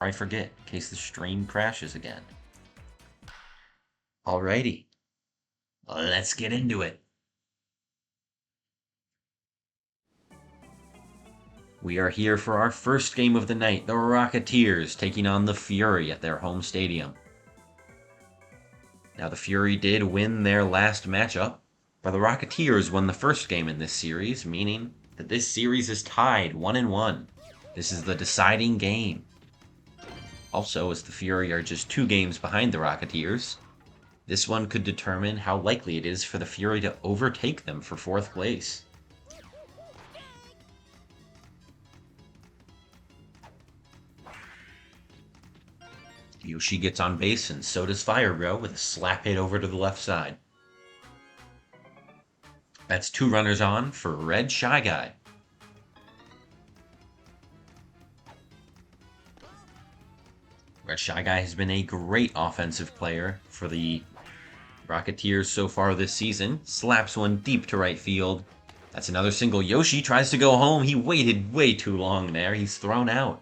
I forget, in case the stream crashes again. Alrighty, let's get into it. We are here for our first game of the night, the Rocketeers taking on the Fury at their home stadium. Now, the Fury did win their last matchup, but the Rocketeers won the first game in this series, meaning that this series is tied 1-1. This is the deciding game. Also, as the Fury are just 2 games behind the Rocketeers, this one could determine how likely it is for the Fury to overtake them for 4th place. Yoshi gets on base, and so does Firebro with a slap hit over to the left side. That's 2 runners on for Red Shy Guy. Red Shy Guy has been a great offensive player for the Rocketeers so far this season. Slaps one deep to right field. That's another single. Yoshi tries to go home. He waited way too long there. He's thrown out.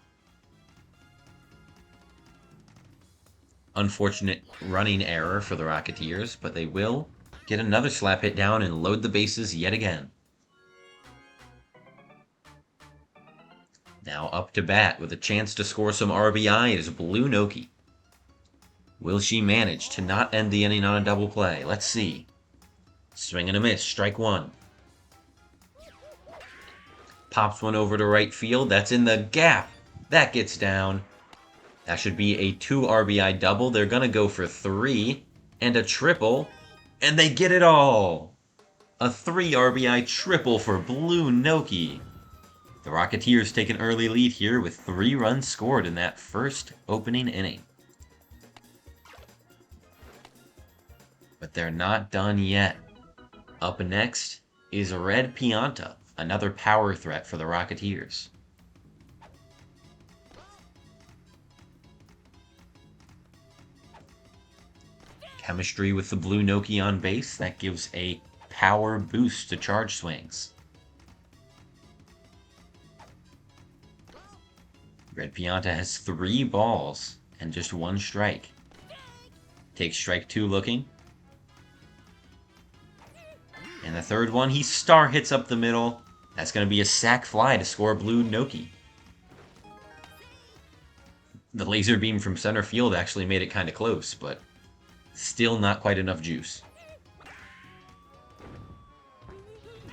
Unfortunate running error for the Rocketeers, but they will get another slap hit down and load the bases yet again. Now up to bat with a chance to score some RBI is Blue Noki. Will she manage to not end the inning on a double play? Let's see. Swing and a miss, strike 1. Pops one over to right field. That's in the gap. That gets down. That should be a 2 RBI double. They're going to go for 3 and a triple, and they get it all. A 3 RBI triple for Blue Noki. The Rocketeers take an early lead here with 3 runs scored in that first opening inning. But they're not done yet. Up next is Red Pianta, another power threat for the Rocketeers. Chemistry with the Blue Noki on base, that gives a power boost to charge swings. Red Pianta has 3 balls and just 1 strike. Takes strike 2 looking. And the third one, he star hits up the middle. That's going to be a sac fly to score Blue Noki. The laser beam from center field actually made it kind of close, but still not quite enough juice.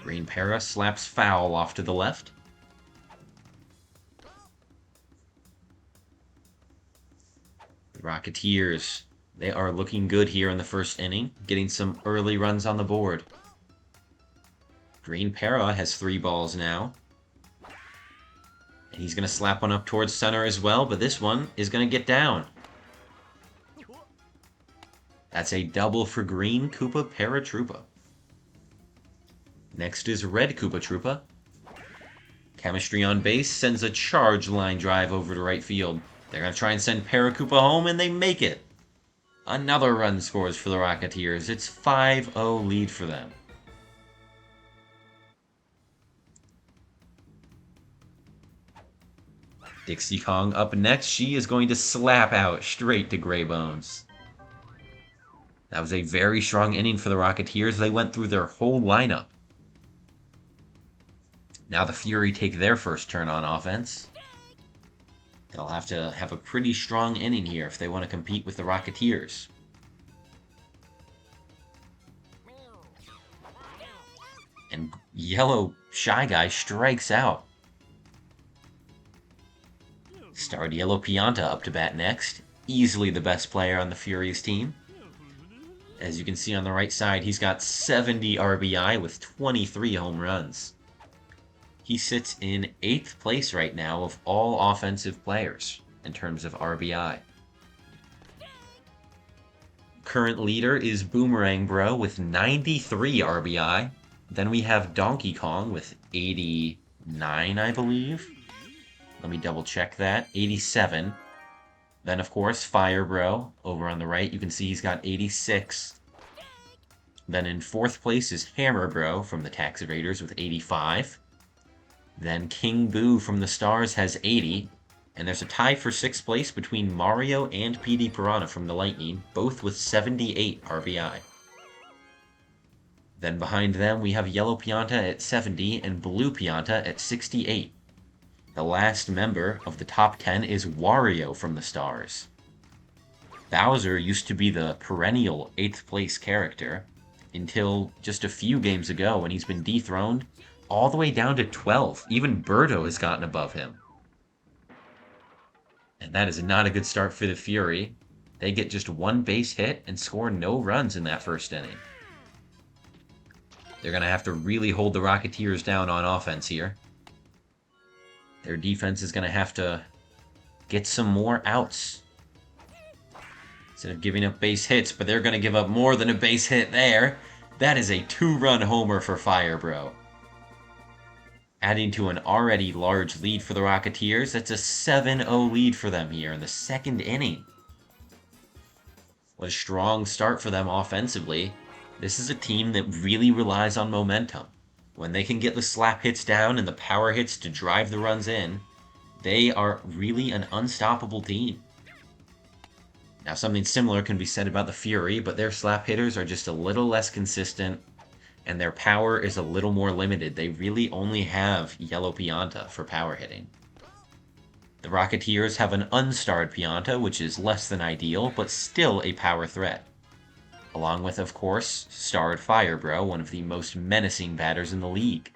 Green Para slaps foul off to the left. The Rocketeers, they are looking good here in the first inning, getting some early runs on the board. Green Para has 3 balls now. And he's going to slap one up towards center as well, but this one is going to get down. That's a double for Green Koopa Paratroopa. Next is Red Koopa Troopa. Chemistry on base sends a charge line drive over to right field. They're going to try and send Paracoopa home, and they make it. Another run scores for the Rocketeers. It's 5-0 lead for them. Dixie Kong up next. She is going to slap out straight to Gray Bones. That was a very strong inning for the Rocketeers. They went through their whole lineup. Now the Fury take their first turn on offense. They'll have to have a pretty strong inning here if they want to compete with the Rocketeers. And Yellow Shy Guy strikes out. Starred Yellow Pianta up to bat next. Easily the best player on the Fury's team. As you can see on the right side, he's got 70 RBI with 23 home runs. He sits in 8th place right now of all offensive players in terms of RBI. Current leader is Boomerang Bro with 93 RBI. Then we have Donkey Kong with 89, I believe. Let me double check that. 87. Then, of course, Fire Bro over on the right. You can see he's got 86. Then in 4th place is Hammer Bro from the Tax Evaders with 85. Then King Boo from the Stars has 80. And there's a tie for 6th place between Mario and PD Piranha from the Lightning, both with 78 RBI. Then behind them, we have Yellow Pianta at 70 and Blue Pianta at 68. The last member of the top 10 is Wario from the Stars. Bowser used to be the perennial 8th place character until just a few games ago when he's been dethroned all the way down to 12. Even Birdo has gotten above him. And that is not a good start for the Fury. They get just one base hit and score no runs in that first inning. They're going to have to really hold the Rocketeers down on offense here. Their defense is going to have to get some more outs instead of giving up base hits, but they're going to give up more than a base hit there. That is a 2-run homer for Firebro. Adding to an already large lead for the Rocketeers, that's a 7-0 lead for them here in the second inning. What a strong start for them offensively. This is a team that really relies on momentum. When they can get the slap hits down and the power hits to drive the runs in, they are really an unstoppable team. Now, something similar can be said about the Fury, but their slap hitters are just a little less consistent, and their power is a little more limited. They really only have Yellow Pianta for power hitting. The Rocketeers have an unstarred Pianta, which is less than ideal, but still a power threat. Along with, of course, starred Firebro, one of the most menacing batters in the league.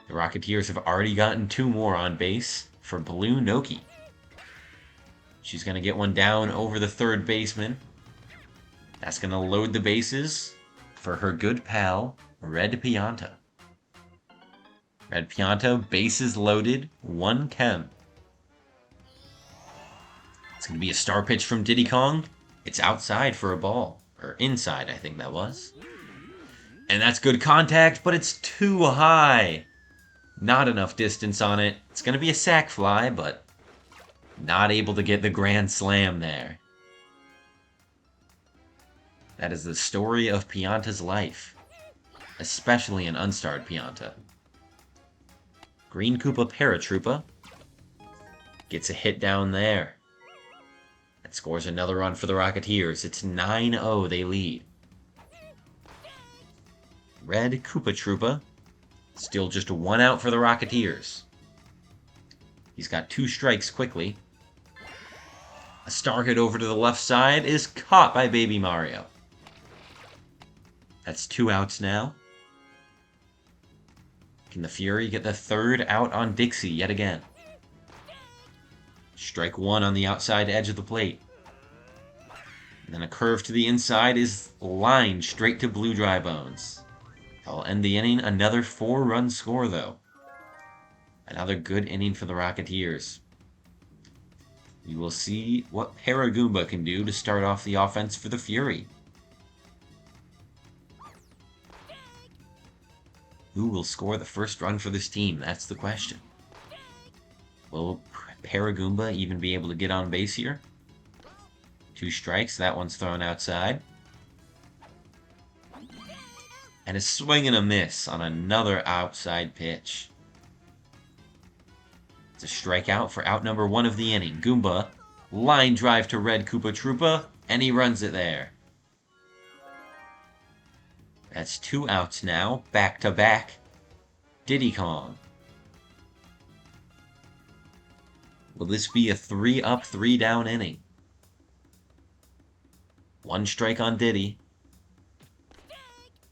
The Rocketeers have already gotten 2 more on base for Blue Noki. She's going to get one down over the third baseman. That's going to load the bases for her good pal, Red Pianta. Red Pianta, bases loaded, 1 chem. It's going to be a star pitch from Diddy Kong. It's outside for a ball. Or inside, I think that was. And that's good contact, but it's too high. Not enough distance on it. It's going to be a sac fly, but not able to get the grand slam there. That is the story of Pianta's life, especially an unstarred Pianta. Green Koopa Paratroopa gets a hit down there. That scores another run for the Rocketeers. It's 9-0, they lead. Red Koopa Troopa, still just 1 out for the Rocketeers. He's got 2 strikes quickly. A star hit over to the left side is caught by Baby Mario. That's 2 outs now. Can the Fury get the 3rd out on Dixie yet again? Strike 1 on the outside edge of the plate. And then a curve to the inside is lined straight to Blue Dry Bones. That'll end the inning. Another 4-run score, though. Another good inning for the Rocketeers. We will see what Paragoomba can do to start off the offense for the Fury. Who will score the first run for this team? That's the question. Will Paragoomba even be able to get on base here? 2 strikes. That one's thrown outside. And a swing and a miss on another outside pitch. It's a strikeout for out number 1 of the inning. Goomba, line drive to Red Koopa Troopa, and he runs it there. That's 2 outs now, back to back. Diddy Kong. Will this be a 3-up, 3-down inning? 1 strike on Diddy.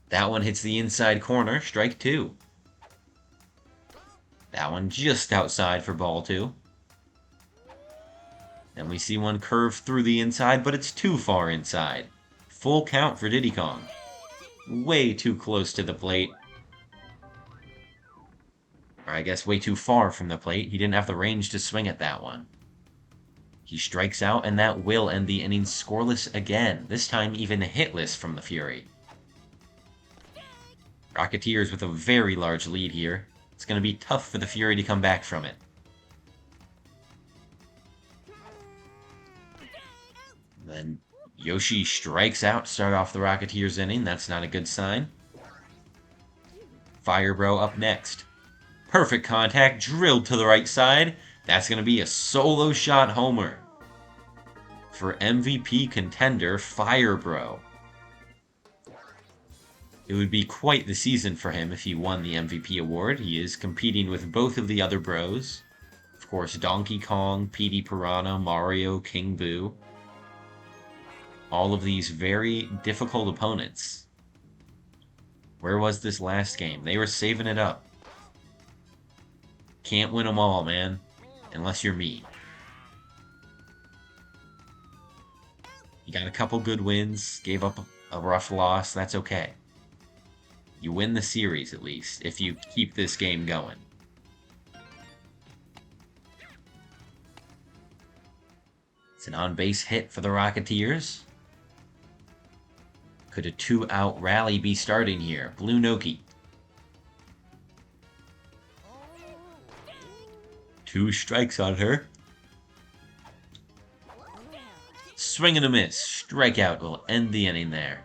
That one hits the inside corner, strike 2. That one just outside for ball 2. Then we see one curve through the inside, but it's too far inside. Full count for Diddy Kong. Way too close to the plate. Or I guess way too far from the plate. He didn't have the range to swing at that one. He strikes out, and that will end the inning scoreless again. This time even hitless from the Fury. Rocketeers with a very large lead here. It's going to be tough for the Fury to come back from it. Then Yoshi strikes out to start off the Rocketeers inning. That's not a good sign. Firebro up next. Perfect contact, drilled to the right side. That's going to be a solo shot homer for MVP contender Firebro. It would be quite the season for him if he won the MVP award. He is competing with both of the other bros. Of course, Donkey Kong, Petey Piranha, Mario, King Boo. All of these very difficult opponents. Where was this last game? They were saving it up. Can't win them all, man. Unless you're me. You got a couple good wins, gave up a rough loss, that's okay. You win the series, at least, if you keep this game going. It's an on-base hit for the Rocketeers. Could a 2-out rally be starting here? Blue Noki. 2 strikes on her. Swing and a miss. Strikeout will end the inning there.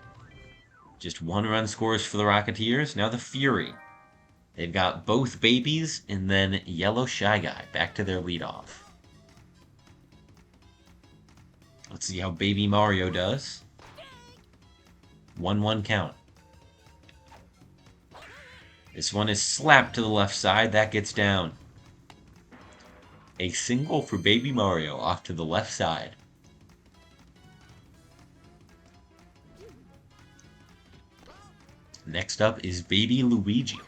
Just 1 run scores for the Rocketeers. Now the Fury. They've got both babies and then Yellow Shy Guy back to their leadoff. Let's see how Baby Mario does. 1-1 count. This one is slapped to the left side. That gets down. A single for Baby Mario off to the left side. Next up is Baby Luigi.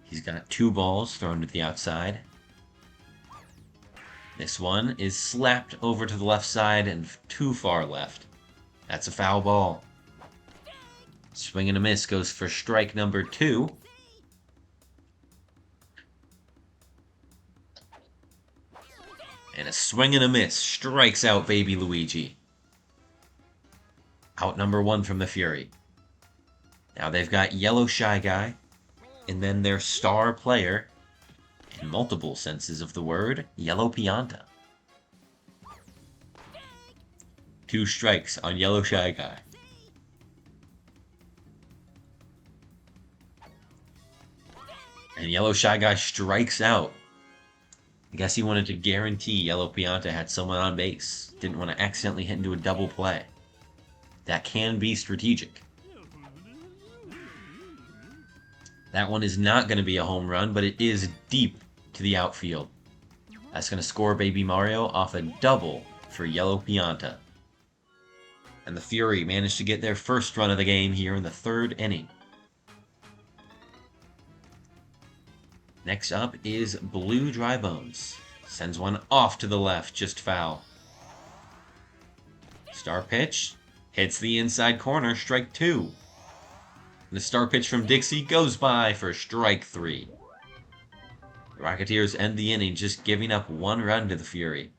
He's got 2 balls thrown to the outside. This one is slapped over to the left side and too far left. That's a foul ball. Swing and a miss goes for strike number 2. And a swing and a miss strikes out Baby Luigi. Out number 1 from the Fury. Now they've got Yellow Shy Guy, and then their star player, in multiple senses of the word, Yellow Pianta. 2 strikes on Yellow Shy Guy. And Yellow Shy Guy strikes out. I guess he wanted to guarantee Yellow Pianta had someone on base. Didn't want to accidentally hit into a double play. That can be strategic. That one is not going to be a home run, but it is deep to the outfield. That's going to score Baby Mario off a double for Yellow Pianta. And the Fury managed to get their first run of the game here in the 3rd inning. Next up is Blue Dry Bones. Sends one off to the left, just foul. Star pitch. Hits the inside corner, strike 2. And the star pitch from Dixie goes by for strike 3. The Rocketeers end the inning just giving up 1 run to the Fury.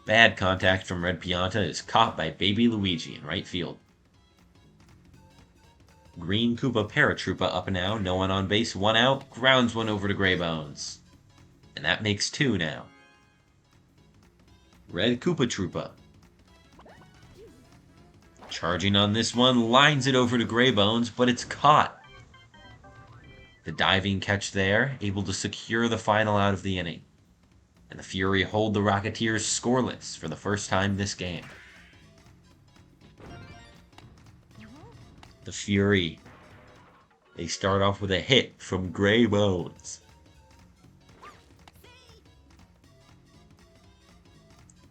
Bad contact from Red Pianta is caught by Baby Luigi in right field. Green Koopa Paratroopa up now, no one on base, 1 out, grounds one over to Gray Bones. And that makes 2 now. Red Koopa Troopa. Charging on this one, lines it over to Gray Bones, but it's caught. The diving catch there, able to secure the final out of the inning. And the Fury hold the Rocketeers scoreless for the first time this game. The Fury. They start off with a hit from Gray Bones.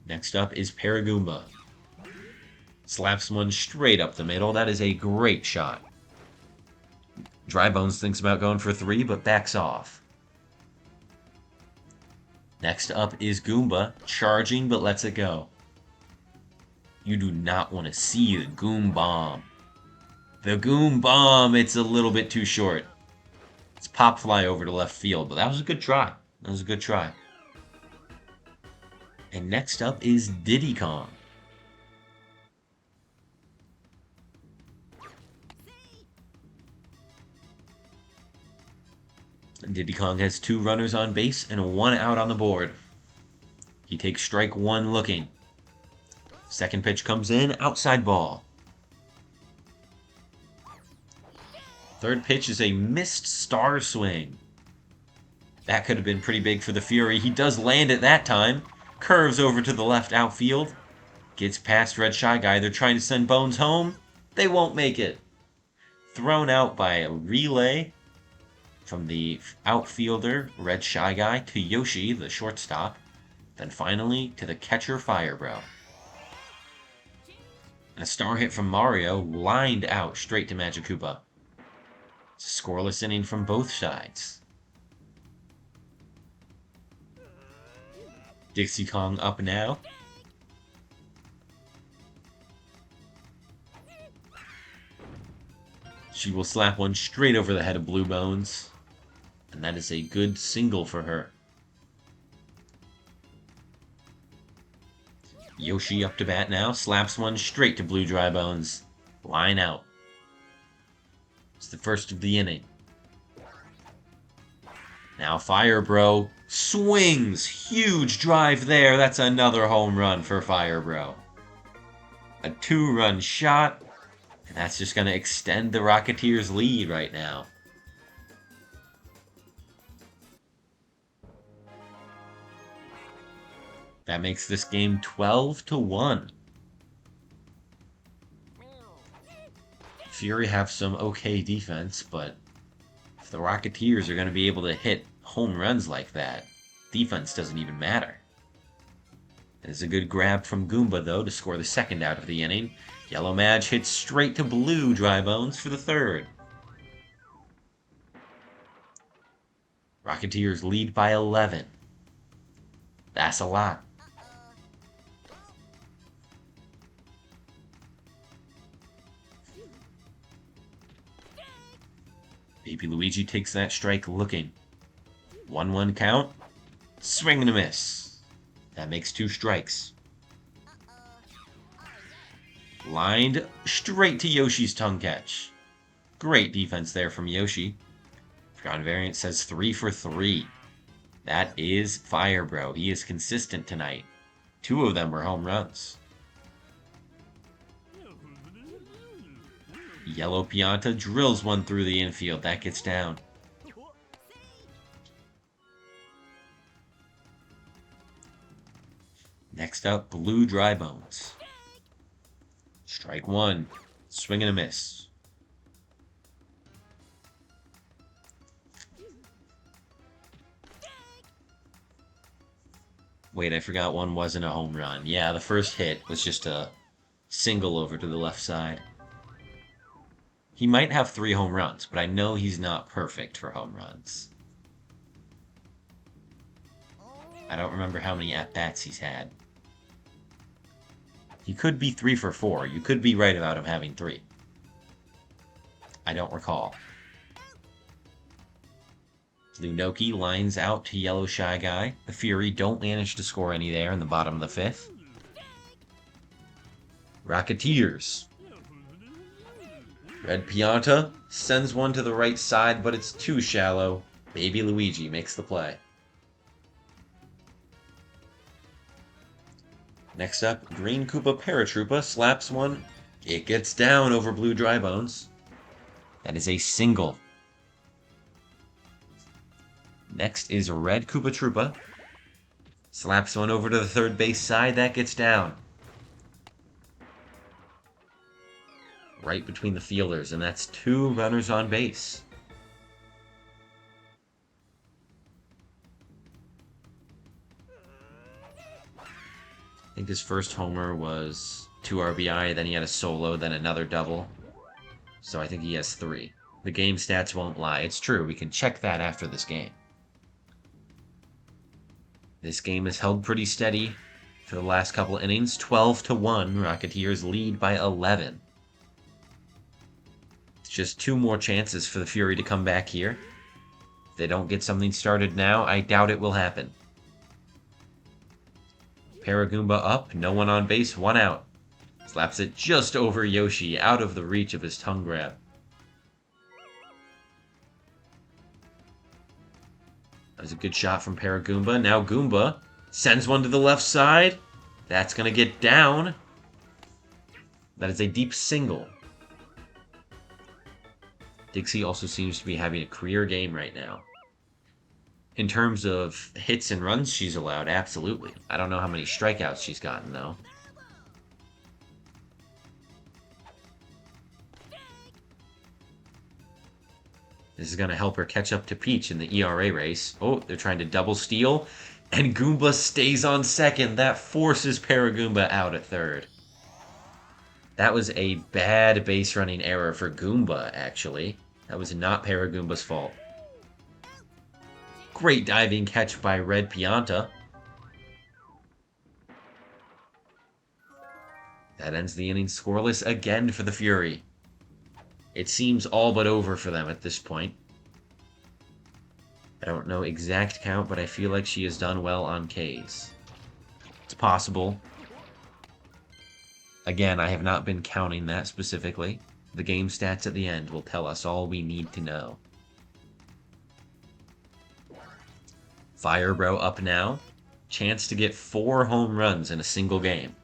Next up is Paragoomba. Slaps one straight up the middle. That is a great shot. Dry Bones thinks about going for 3, but backs off. Next up is Goomba, charging but lets it go. You do not want to see the Goom Bomb. The Goom Bomb, it's a little bit too short. It's pop fly over to left field, but that was a good try. That was a good try. And next up is Diddy Kong. Diddy Kong has 2 runners on base and 1 out on the board. He takes strike one looking. Second pitch comes in, outside ball. Third pitch is a missed star swing. That could have been pretty big for the Fury. He does land it that time. Curves over to the left outfield. Gets past Red Shy Guy. They're trying to send Bones home. They won't make it. Thrown out by a relay from the outfielder, Red Shy Guy, to Yoshi, the shortstop. Then finally to the catcher, Firebro. And a star hit from Mario, lined out straight to Magikoopa. It's a scoreless inning from both sides. Dixie Kong up now. She will slap one straight over the head of Blue Bones. And that is a good single for her. Yoshi up to bat now, slaps one straight to Blue Dry Bones. Line out. It's the first of the inning. Now Firebro swings. Huge drive there. That's another home run for Firebro. A 2-run shot. And that's just going to extend the Rocketeers' lead right now. That makes this game 12-1. Fury have some okay defense, but if the Rocketeers are going to be able to hit home runs like that, defense doesn't even matter. It's a good grab from Goomba, though, to score the second out of the inning. Yellow Madge hits straight to Blue Dry Bones for the third. Rocketeers lead by 11. That's a lot. Baby Luigi takes that strike looking. 1-1 count. Swing and a miss. That makes 2 strikes. Lined straight to Yoshi's tongue catch. Great defense there from Yoshi. Forgotten Variant says 3 for 3. That is Firebro. He is consistent tonight. 2 of them were home runs. Yellow Pianta drills one through the infield. That gets down. Next up, Blue Dry Bones. Strike one. Swing and a miss. Wait, I forgot one wasn't a home run. Yeah, the first hit was just a single over to the left side. He might have 3 home runs, but I know he's not perfect for home runs. I don't remember how many at-bats he's had. He could be 3 for 4. You could be right about him having 3. I don't recall. Lunoki lines out to Yellow Shy Guy. The Fury don't manage to score any there in the bottom of the 5th. Rocketeers. Red Pianta sends one to the right side, but it's too shallow. Baby Luigi makes the play. Next up, Green Koopa Paratroopa slaps one. It gets down over Blue Dry Bones. That is a single. Next is Red Koopa Troopa. Slaps one over to the third base side. That gets down. Right between the fielders, and that's 2 runners on base. I think his first homer was 2 RBI, then he had a solo, then another double. So I think he has 3. The game stats won't lie. It's true. We can check that after this game. This game is held pretty steady for the last couple innings. 12-1. Rocketeers lead by 11. It's just 2 more chances for the Fury to come back here. If they don't get something started now, I doubt it will happen. Paragoomba up, no one on base, 1 out. Slaps it just over Yoshi, out of the reach of his tongue grab. That was a good shot from Paragoomba. Now Goomba Sends one to the left side. That's going to get down. That is a deep single. Dixie also seems to be having a career game right now. In terms of hits and runs she's allowed, absolutely. I don't know how many strikeouts she's gotten, though. This is going to help her catch up to Peach in the ERA race. Oh, they're trying to double steal. And Goomba stays on second. That forces Paragoomba out at third. That was a bad base running error for Goomba, actually. That was not Paragoomba's fault. Great diving catch by Red Pianta. That ends the inning scoreless again for the Fury. It seems all but over for them at this point. I don't know exact count, but I feel like she has done well on Ks. It's possible. Again, I have not been counting that specifically. The game stats at the end will tell us all we need to know. Fire Bro up now. Chance to get 4 home runs in a single game.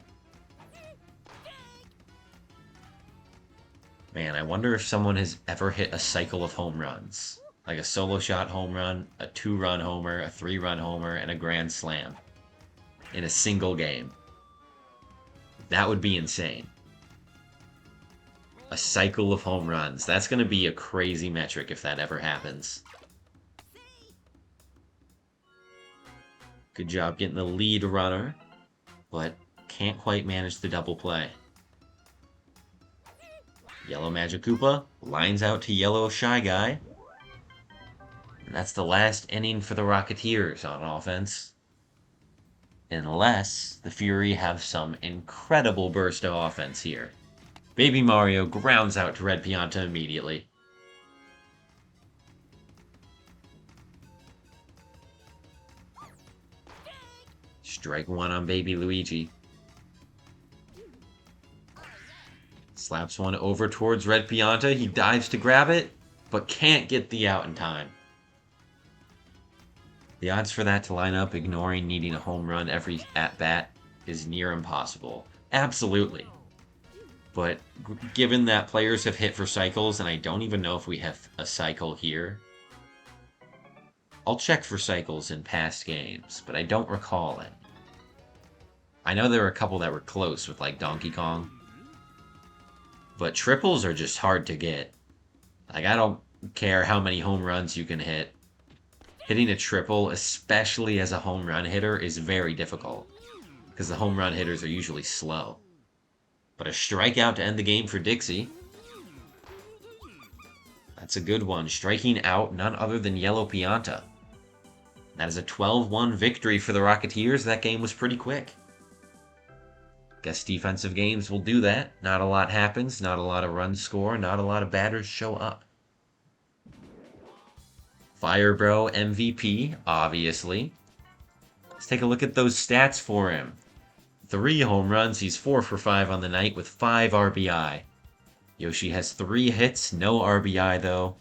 Man, I wonder if someone has ever hit a cycle of home runs. Like a solo shot home run, a 2-run homer, a 3-run homer, and a grand slam. In a single game. That would be insane. A cycle of home runs. That's going to be a crazy metric if that ever happens. Good job getting the lead runner, but can't quite manage the double play. Yellow Magic Koopa lines out to Yellow Shy Guy. And that's the last inning for the Rocketeers on offense. Unless the Fury have some incredible burst of offense here. Baby Mario grounds out to Red Pianta immediately. Strike one on Baby Luigi. Slaps one over towards Red Pianta. He dives to grab it, but can't get the out in time. The odds for that to line up, ignoring needing a home run every at-bat, is near impossible. Absolutely. But given that players have hit for cycles, and I don't even know if we have a cycle here, I'll check for cycles in past games, but I don't recall it. I know there were a couple that were close with, like, Donkey Kong. But triples are just hard to get. Like, I don't care how many home runs you can hit. Hitting a triple, especially as a home run hitter, is very difficult. Because the home run hitters are usually slow. But a strikeout to end the game for Dixie. That's a good one. Striking out none other than Yellow Pianta. That is a 12-1 victory for the Rocketeers. That game was pretty quick. Guess defensive games will do that. Not a lot happens, not a lot of runs score, not a lot of batters show up. Fire Bro MVP, obviously. Let's take a look at those stats for him. 3 home runs, he's 4 for 5 on the night with 5 RBI. Yoshi has 3 hits, no RBI though.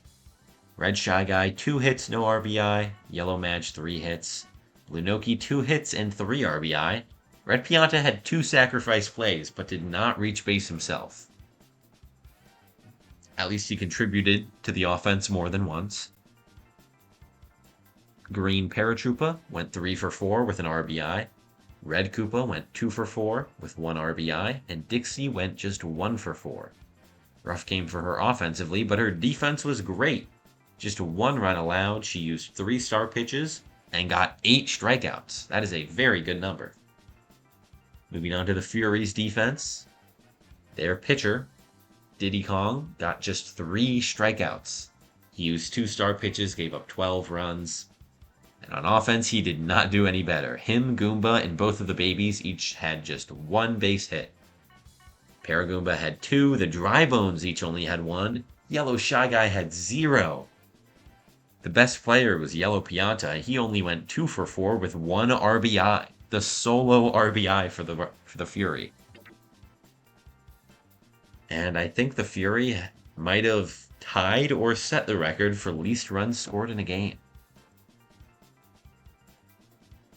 Red Shy Guy, 2 hits, no RBI. Yellow Madge, 3 hits. Lunoki, 2 hits and 3 RBI. Red Pianta had 2 sacrifice plays, but did not reach base himself. At least he contributed to the offense more than once. Green Paratroopa went 3 for 4 with an RBI. Red Koopa went 2 for 4 with 1 RBI, and Dixie went just 1 for 4. Rough game for her offensively, but her defense was great. Just 1 run allowed, she used 3 star pitches, and got 8 strikeouts. That is a very good number. Moving on to the Fury's defense. Their pitcher, Diddy Kong, got just 3 strikeouts. He used 2 star pitches, gave up 12 runs. And on offense, he did not do any better. Him, Goomba, and both of the babies each had just 1 base hit. Paragoomba had 2, the Dry Bones each only had 1, Yellow Shy Guy had 0. The best player was Yellow Pianta. He only went 2 for 4 with 1 RBI. The solo RBI for the Fury. And I think the Fury might have tied or set the record for least runs scored in a game.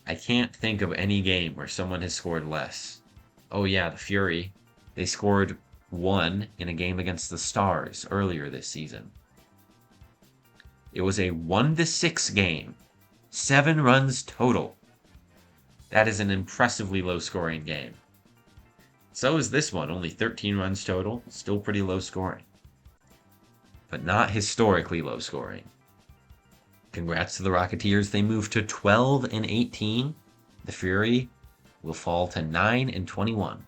I can't think of any game where someone has scored less. Oh yeah, the Fury. They scored 1 in a game against the Stars earlier this season. It was a 1-6 game. 7 runs total. That is an impressively low-scoring game. So is this one, only 13 runs total. Still pretty low scoring. But not historically low scoring. Congrats to the Rocketeers. They move to 12-18. The Fury will fall to 9-21.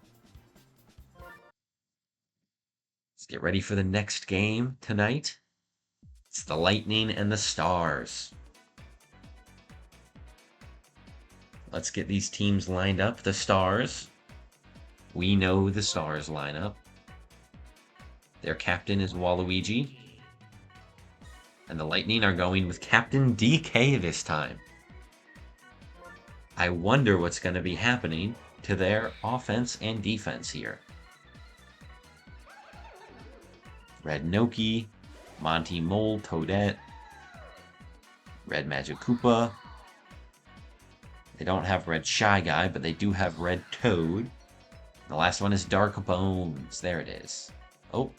Let's get ready for the next game tonight. It's the Lightning and the Stars. Let's get these teams lined up. The Stars. We know the Stars lineup. Their captain is Waluigi. And the Lightning are going with Captain DK this time. I wonder what's going to be happening to their offense and defense here. Red Noki, Monty Mole, Toadette, Red Magic Koopa. They don't have Red Shy Guy, but they do have Red Toad. The last one is Dark Bones. There it is. Oh.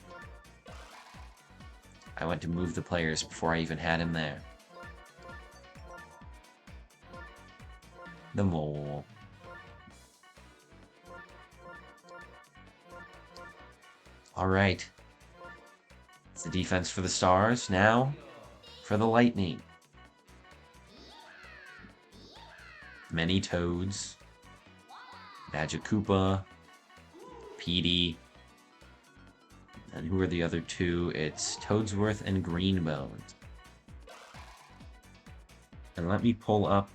I went to move the players before I even had him there. The Mole. Alright. It's the defense for the Stars. Now, for the Lightning. Many Toads. Magic Koopa. Petey. And who are the other two? It's Toadsworth and Greenbones. And let me pull up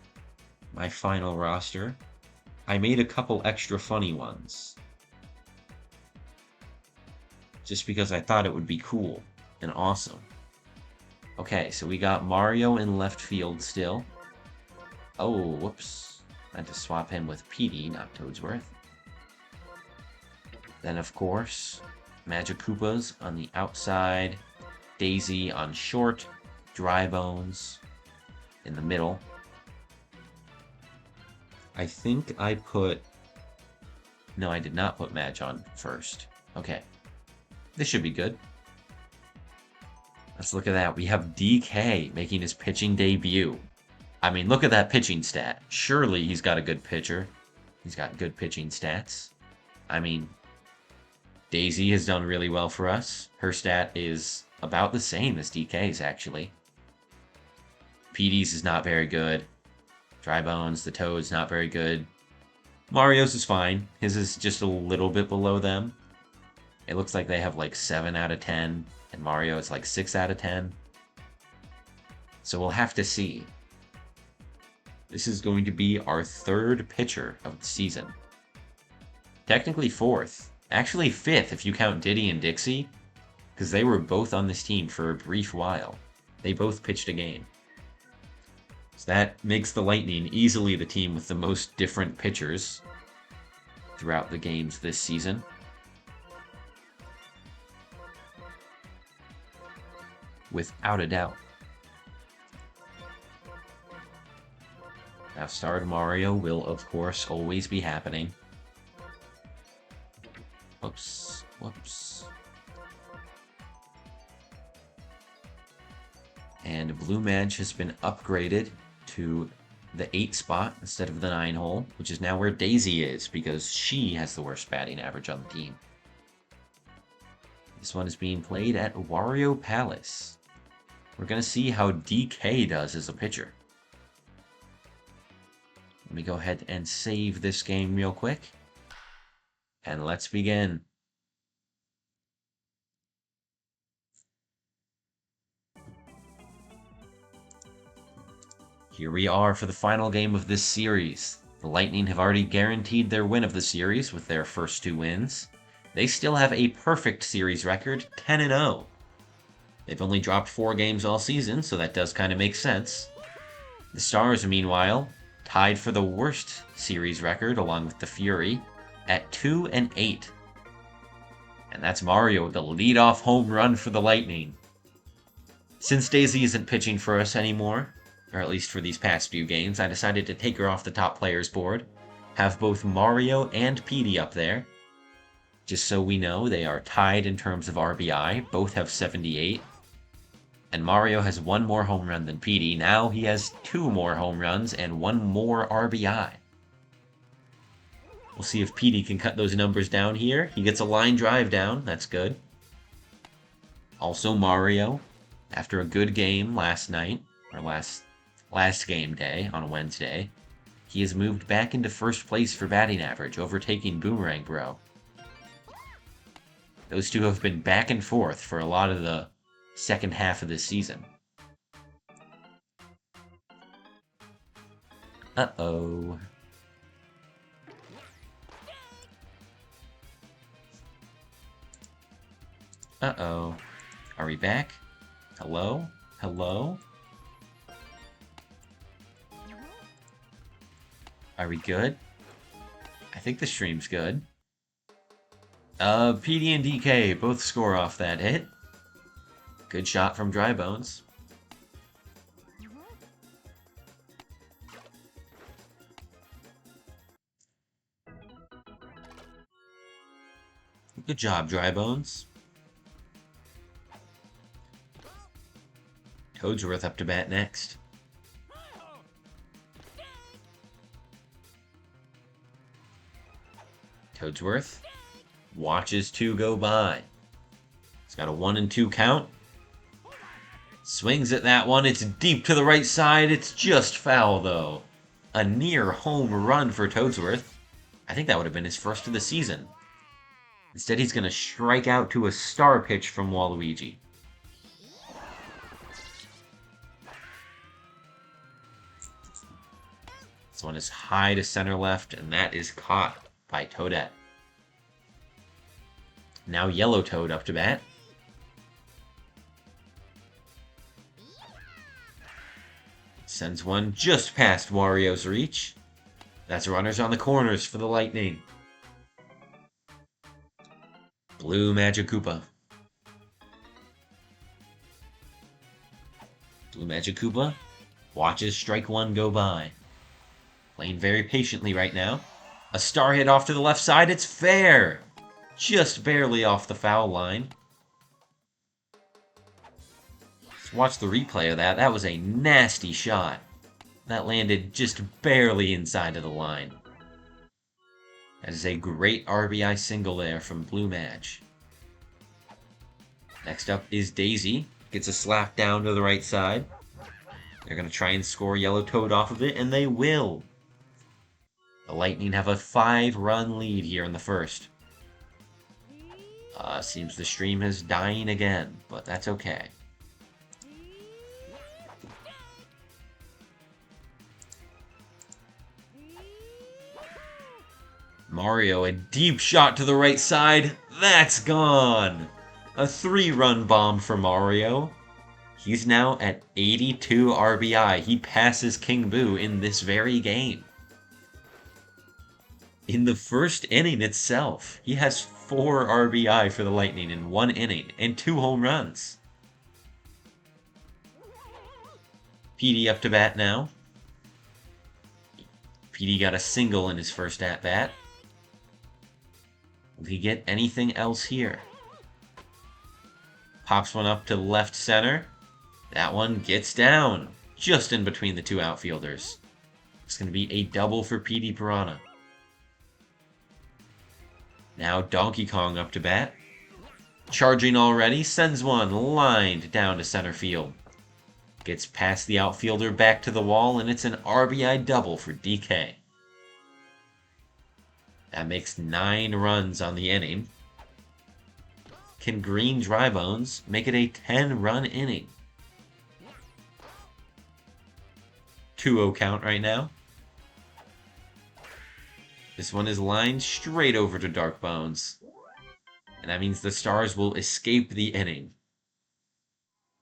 my final roster. I made a couple extra funny ones. Just because I thought it would be cool and awesome. Okay, so we got Mario in left field still. Oh, whoops. I had to swap him with Petey, not Toadsworth. Then, of course, Magic Koopas on the outside, Daisy on short, Dry Bones in the middle. I think I put... No, I did not put Madge on first. Okay. This should be good. Let's look at that. We have DK making his pitching debut. I mean, look at that pitching stat. Surely he's got a good pitcher. He's got good pitching stats. I mean, Daisy has done really well for us. Her stat is about the same as DK's, actually. Petey's is not very good. Dry Bones, the Toad's not very good. Mario's is fine. His is just a little bit below them. It looks like they have like 7 out of 10, and Mario is like 6 out of 10. So we'll have to see. This is going to be our 3rd pitcher of the season. Technically 4th. Actually 5th if you count Diddy and Dixie, because they were both on this team for a brief while. They both pitched a game. So that makes the Lightning easily the team with the most different pitchers throughout the games this season. Without a doubt. Now, Starred Mario will, of course, always be happening. Whoops. Whoops. And Blue Madge has been upgraded to the 8 spot instead of the 9 hole, which is now where Daisy is, because she has the worst batting average on the team. This one is being played at Wario Palace. We're going to see how DK does as a pitcher. Let me go ahead and save this game real quick. And let's begin. Here we are for the final game of this series. The Lightning have already guaranteed their win of the series with their first 2 wins. They still have a perfect series record, 10-0. They've only dropped 4 games all season, so that does kind of make sense. The Stars, meanwhile, tied for the worst series record along with the Fury at 2-8. And that's Mario with the leadoff home run for the Lightning. Since Daisy isn't pitching for us anymore, or at least for these past few games, I decided to take her off the top players board, have both Mario and Petey up there, just so we know they are tied in terms of RBI, both have 78, and Mario has one more home run than Petey. Now he has 2 more home runs and 1 more RBI. We'll see if Petey can cut those numbers down here. He gets a line drive down, that's good. Also Mario, after a good game last night, or last game day on Wednesday, he has moved back into first place for batting average, overtaking Boomerang Bro. Those two have been back and forth for a lot of the second half of this season. Uh-oh. Uh-oh. Are we back? Hello? Hello? Are we good? I think the stream's good. PD and DK both score off that hit. Good shot from Dry Bones. Good job, Dry Bones. Toadsworth up to bat next. Toadsworth watches 2 go by. He's got a 1 and 2 count. Swings at that one. It's deep to the right side. It's just foul, though. A near home run for Toadsworth. I think that would have been his first of the season. Instead, he's going to strike out to a star pitch from Waluigi. This one is high to center left, and that is caught by Toadette. Now Yellow Toad up to bat. Sends one just past Wario's reach. That's runners on the corners for the Lightning. Blue Magikoopa. Blue Magikoopa watches strike 1 go by. Playing very patiently right now. A star hit off to the left side. It's fair. Just barely off the foul line. Let's watch the replay of that. That was a nasty shot. That landed just barely inside of the line. That is a great RBI single there from Blue Madge. Next up is Daisy. Gets a slap down to the right side. They're going to try and score Yellow Toad off of it, and they will. The Lightning have a 5-run lead here in the first. Seems the stream is dying again, but that's okay. Mario, a deep shot to the right side. That's gone. A 3-run bomb for Mario. He's now at 82 RBI. He passes King Boo in this very game. In the first inning itself, he has 4 RBI for the Lightning in 1 inning and 2 home runs. PD up to bat now. PD got a single in his first at-bat. Will he get anything else here? Pops one up to left center. That one gets down, just in between the 2 outfielders. It's going to be a double for PD Piranha. Now Donkey Kong up to bat. Charging already, sends one lined down to center field. Gets past the outfielder back to the wall, and it's an RBI double for DK. That makes 9 runs on the inning. Can Green Dry Bones make it a 10-run inning? 2-0 count right now. This one is lined straight over to Dark Bones. And that means the Stars will escape the inning.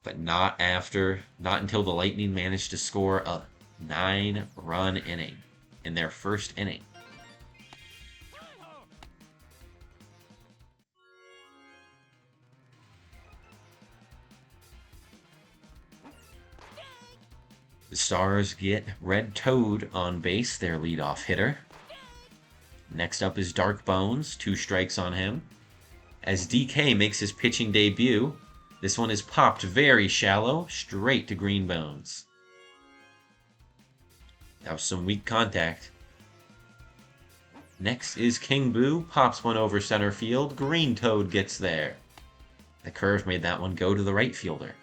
But not until the Lightning manage to score a 9-run inning in their first inning. The Stars get Red Toad on base, their leadoff hitter. Next up is Dark Bones, 2 strikes on him. As DK makes his pitching debut, this one is popped very shallow, straight to Green Bones. That was some weak contact. Next is King Boo, pops one over center field. Green Toad gets there. The curve made that one go to the right fielder.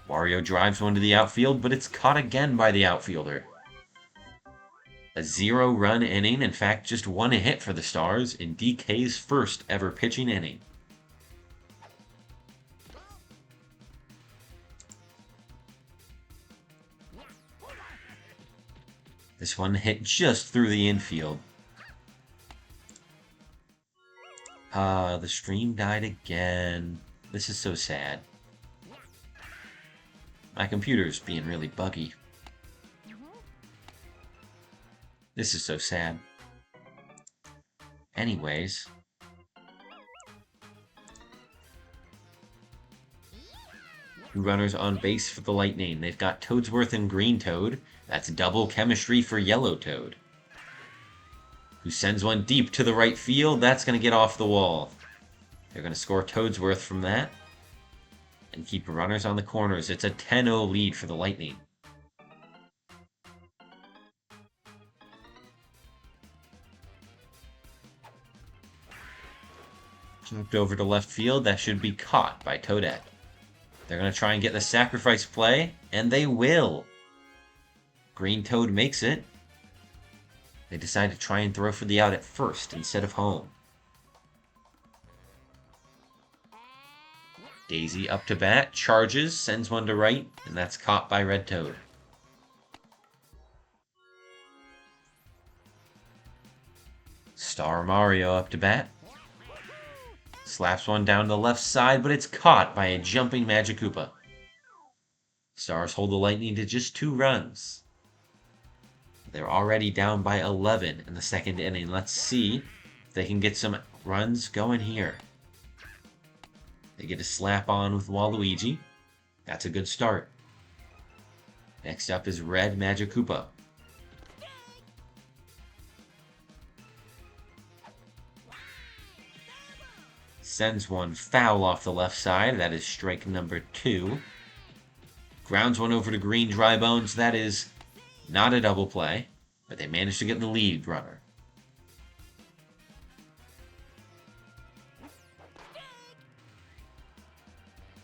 Wario drives one to the outfield, but it's caught again by the outfielder. A 0-run inning, in fact, just 1 hit for the Stars in DK's first ever pitching inning. This one hit just through the infield. The stream died again. This is so sad. My computer's being really buggy. This is so sad. Anyways. Two runners on base for the Lightning. They've got Toadsworth and Green Toad. That's double chemistry for Yellow Toad. Who sends one deep to the right field. That's going to get off the wall. They're going to score Toadsworth from that. And keep runners on the corners. It's a 10-0 lead for the Lightning. Jumped over to left field. That should be caught by Toadette. They're going to try and get the sacrifice play, and they will. Green Toad makes it. They decide to try and throw for the out at first instead of home. Daisy up to bat, charges, sends one to right, and that's caught by Red Toad. Star Mario up to bat. Slaps one down the left side, but it's caught by a jumping Magikoopa. Stars hold the Lightning to just 2 runs. They're already down by 11 in the second inning. Let's see if they can get some runs going here. They get a slap on with Waluigi. That's a good start. Next up is Red Magikoopa. Sends one foul off the left side. That is strike number 2. Grounds one over to Green Dry Bones. That is not a double play, but they managed to get the lead runner.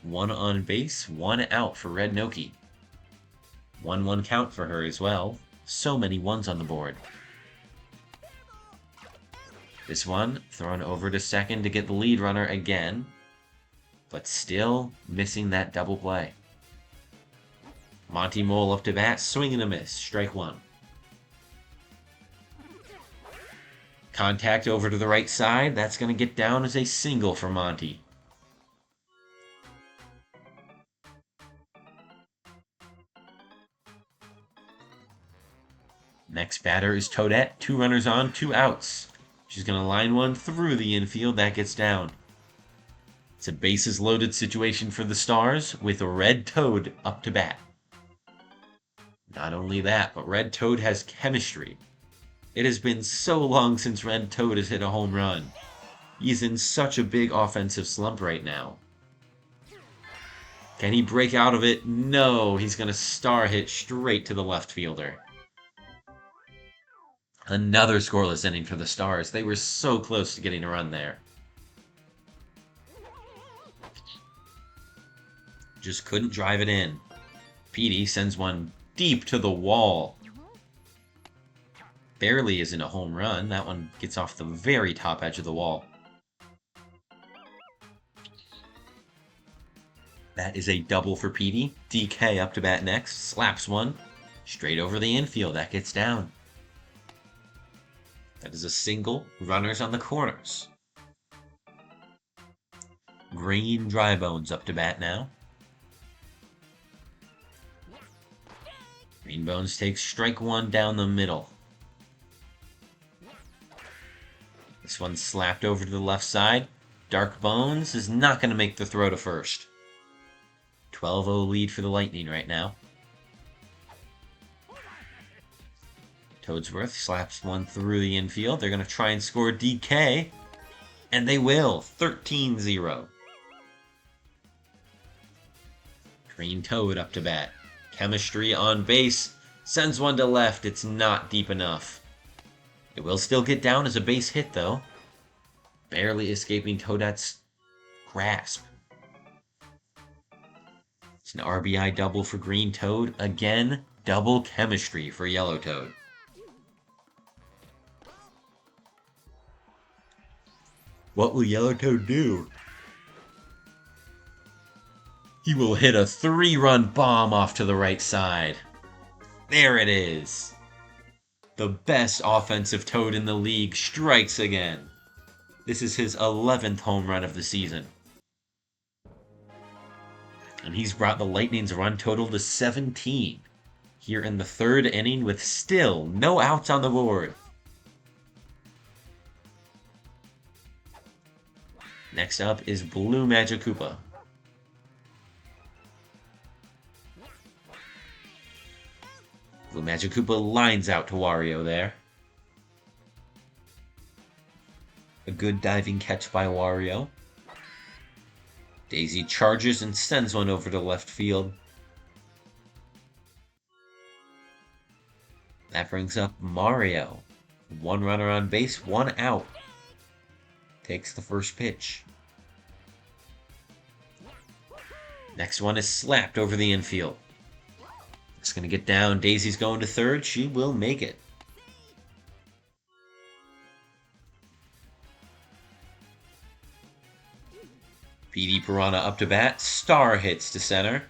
One on base, 1 out for Red Noki. 1-1 count for her as well. So many ones on the board. This one thrown over to second to get the lead runner again, but still missing that double play. Monty Mole up to bat, swing and a miss, strike 1. Contact over to the right side, that's going to get down as a single for Monty. Next batter is Toadette, 2 runners on, 2 outs. She's going to line one through the infield, that gets down. It's a bases loaded situation for the Stars with a Red Toad up to bat. Not only that, but Red Toad has chemistry. It has been so long since Red Toad has hit a home run. He's in such a big offensive slump right now. Can he break out of it? No, he's going to star hit straight to the left fielder. Another scoreless inning for the Stars. They were so close to getting a run there. Just couldn't drive it in. Petey sends one deep to the wall. Barely isn't a home run. That one gets off the very top edge of the wall. That is a double for Petey. DK up to bat next. Slaps one. Straight over the infield. That gets down. That is a single. Runners on the corners. Green Dry Bones up to bat now. Green Bones takes strike 1 down the middle. This one's slapped over to the left side. Dark Bones is not going to make the throw to first. 12-0 lead for the Lightning right now. Toadsworth slaps one through the infield. They're going to try and score DK. And they will. 13-0. Green Toad up to bat. Chemistry on base. Sends one to left. It's not deep enough. It will still get down as a base hit, though. Barely escaping Toadette's grasp. It's an RBI double for Green Toad. Again, double chemistry for Yellow Toad. What will Yellow Toad do? He will hit a 3-run bomb off to the right side. There it is. The best offensive Toad in the league strikes again. This is his 11th home run of the season. And he's brought the Lightning's run total to 17 here in the third inning with still no outs on the board. Next up is Blue Magikoopa. Blue Magikoopa lines out to Wario there. A good diving catch by Wario. Daisy charges and sends one over to left field. That brings up Mario. One runner on base, one out. Takes the first pitch. Next one is slapped over the infield. It's going to get down. Daisy's going to third. She will make it. PD Piranha up to bat. Star hits to center.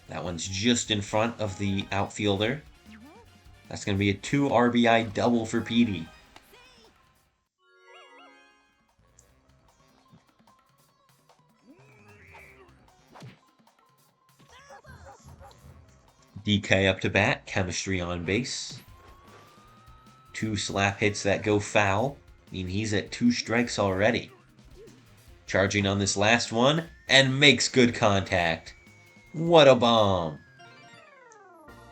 That one's just in front of the outfielder. That's going to be a 2 RBI double for PD. DK up to bat. Chemistry on base. 2 slap hits that go foul. I mean, he's at 2 strikes already. Charging on this last one, and makes good contact. What a bomb.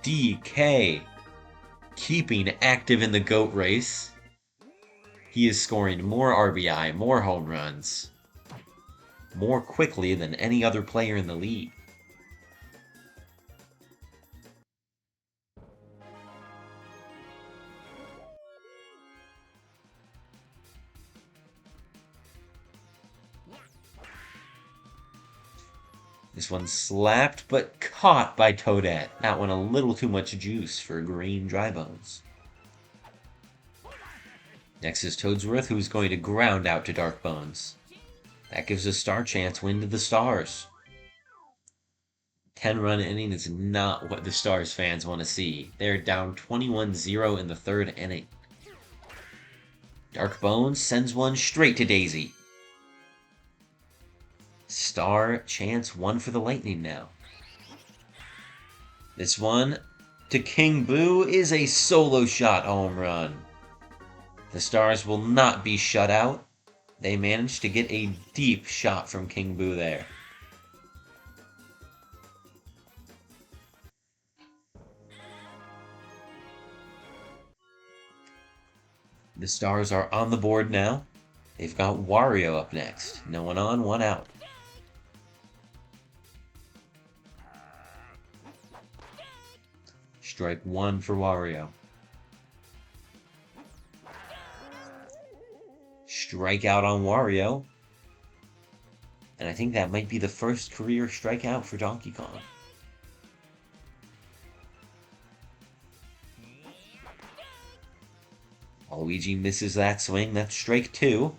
DK, keeping active in the GOAT race. He is scoring more RBI, more home runs, more quickly than any other player in the league. This one slapped, but caught by Toadette. That one a little too much juice for Green Drybones. Next is Toadsworth, who's going to ground out to Darkbones. That gives a star chance win to the Stars. 10-run inning is not what the Stars fans want to see. They're down 21-0 in the third inning. Darkbones sends one straight to Daisy. Star chance 1 for the Lightning now. This one to King Boo is a solo shot home run. The Stars will not be shut out. They managed to get a deep shot from King Boo there. The Stars are on the board now. They've got Wario up next. No one on, one out. Strike 1 for Wario. Strikeout on Wario. And I think that might be the first career strikeout for Donkey Kong. Luigi misses that swing. That's strike 2.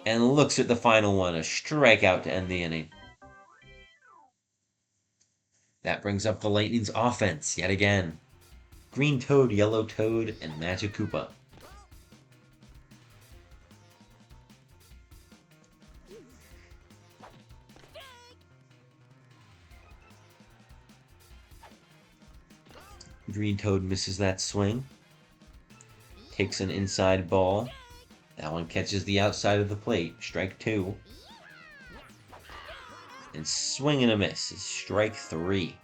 And looks at the final one. A strikeout to end the inning. That brings up the Lightning's offense yet again. Green Toad, Yellow Toad, and Magikoopa. Green Toad misses that swing. takes an inside ball. That one catches the outside of the plate. Strike 2. And swing and a miss is strike 3.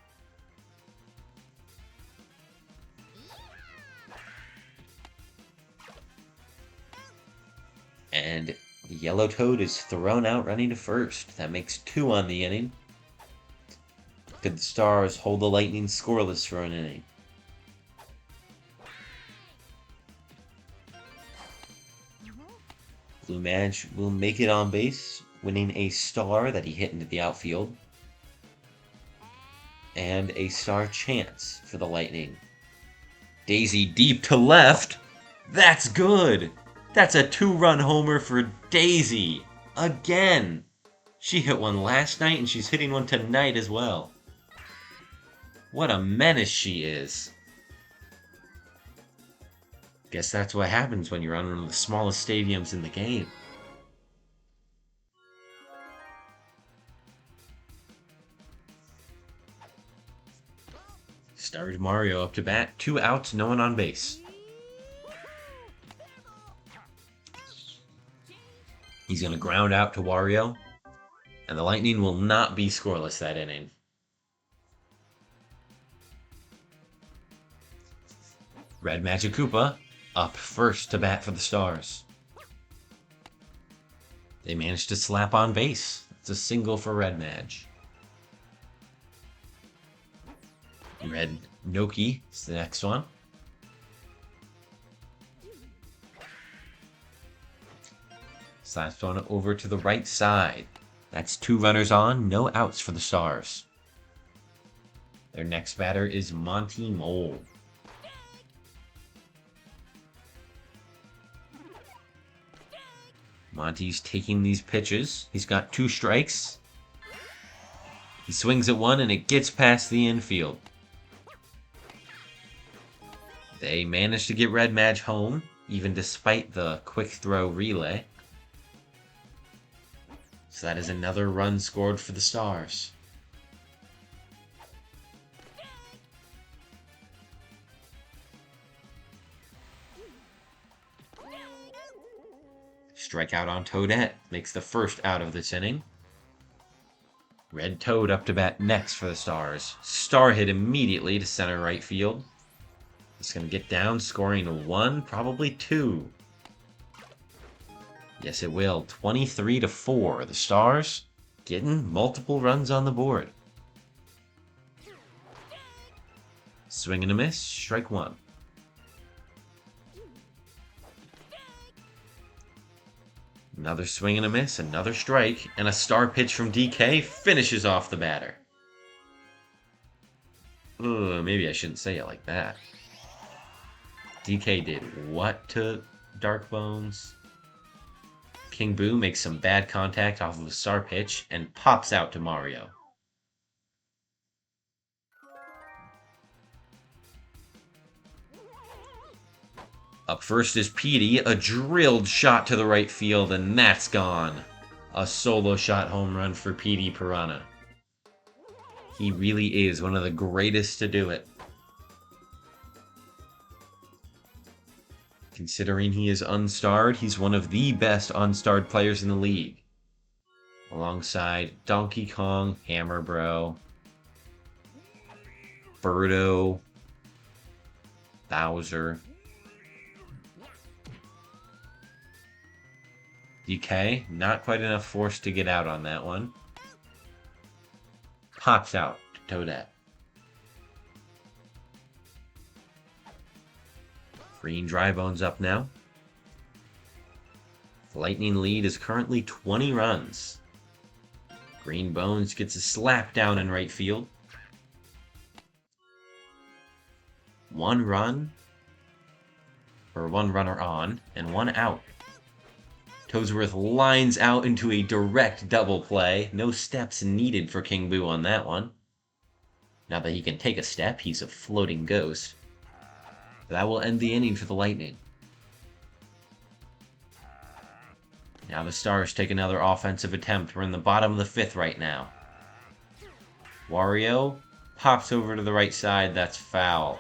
And the yellow toad is thrown out running to first. That makes 2 on the inning. Could the Stars hold the Lightning scoreless for an inning? Blue Madge will make it on base, winning a star that he hit into the outfield. And a star chance for the Lightning. Daisy deep to left. That's good. That's a 2-run homer for Daisy. Again. She hit one last night and she's hitting one tonight as well. What a menace she is. Guess that's what happens when you're on one of the smallest stadiums in the game. Started Mario up to bat. 2 outs, no one on base. He's going to ground out to Wario. And the Lightning will not be scoreless that inning. Red Magic Koopa up first to bat for the Stars. They managed to slap on base. It's a single for Red Madge. Red Noki is the next one. Slaps one over to the right side. That's 2 runners on, no outs for the Stars. Their next batter is Monty Mole. Monty's taking these pitches. He's got 2 strikes. He swings at one and it gets past the infield. They managed to get Red Madge home, even despite the quick throw relay. So that is another run scored for the Stars. Strikeout on Toadette makes the first out of this inning. Red Toad up to bat next for the Stars. Star hit immediately to center right field. It's going to get down, scoring 1, probably 2. Yes, it will. 23-4. The Stars getting multiple runs on the board. Swing and a miss, strike 1. Another swing and a miss, another strike, and a star pitch from DK finishes off the batter. Ugh, maybe I shouldn't say it like that. DK did what to Dark Bones? King Boo makes some bad contact off of a star pitch and pops out to Mario. Up first is Petey, a drilled shot to the right field, and that's gone. A solo shot home run for Petey Piranha. He really is one of the greatest to do it. Considering he is unstarred, he's one of the best unstarred players in the league. Alongside Donkey Kong, Hammer Bro, Birdo, Bowser. DK, not quite enough force to get out on that one. Pops out to Toadette. Green Dry Bones up now. The Lightning lead is currently 20 runs. Green Bones gets a slap down in right field. 1 run, or 1 runner on, and 1 out. Toadsworth lines out into a direct double play. No steps needed for King Boo on that one. Now that he can take a step, he's a floating ghost. That will end the inning for the Lightning. Now the Stars take another offensive attempt. We're in the bottom of the 5th right now. Wario pops over to the right side. That's foul.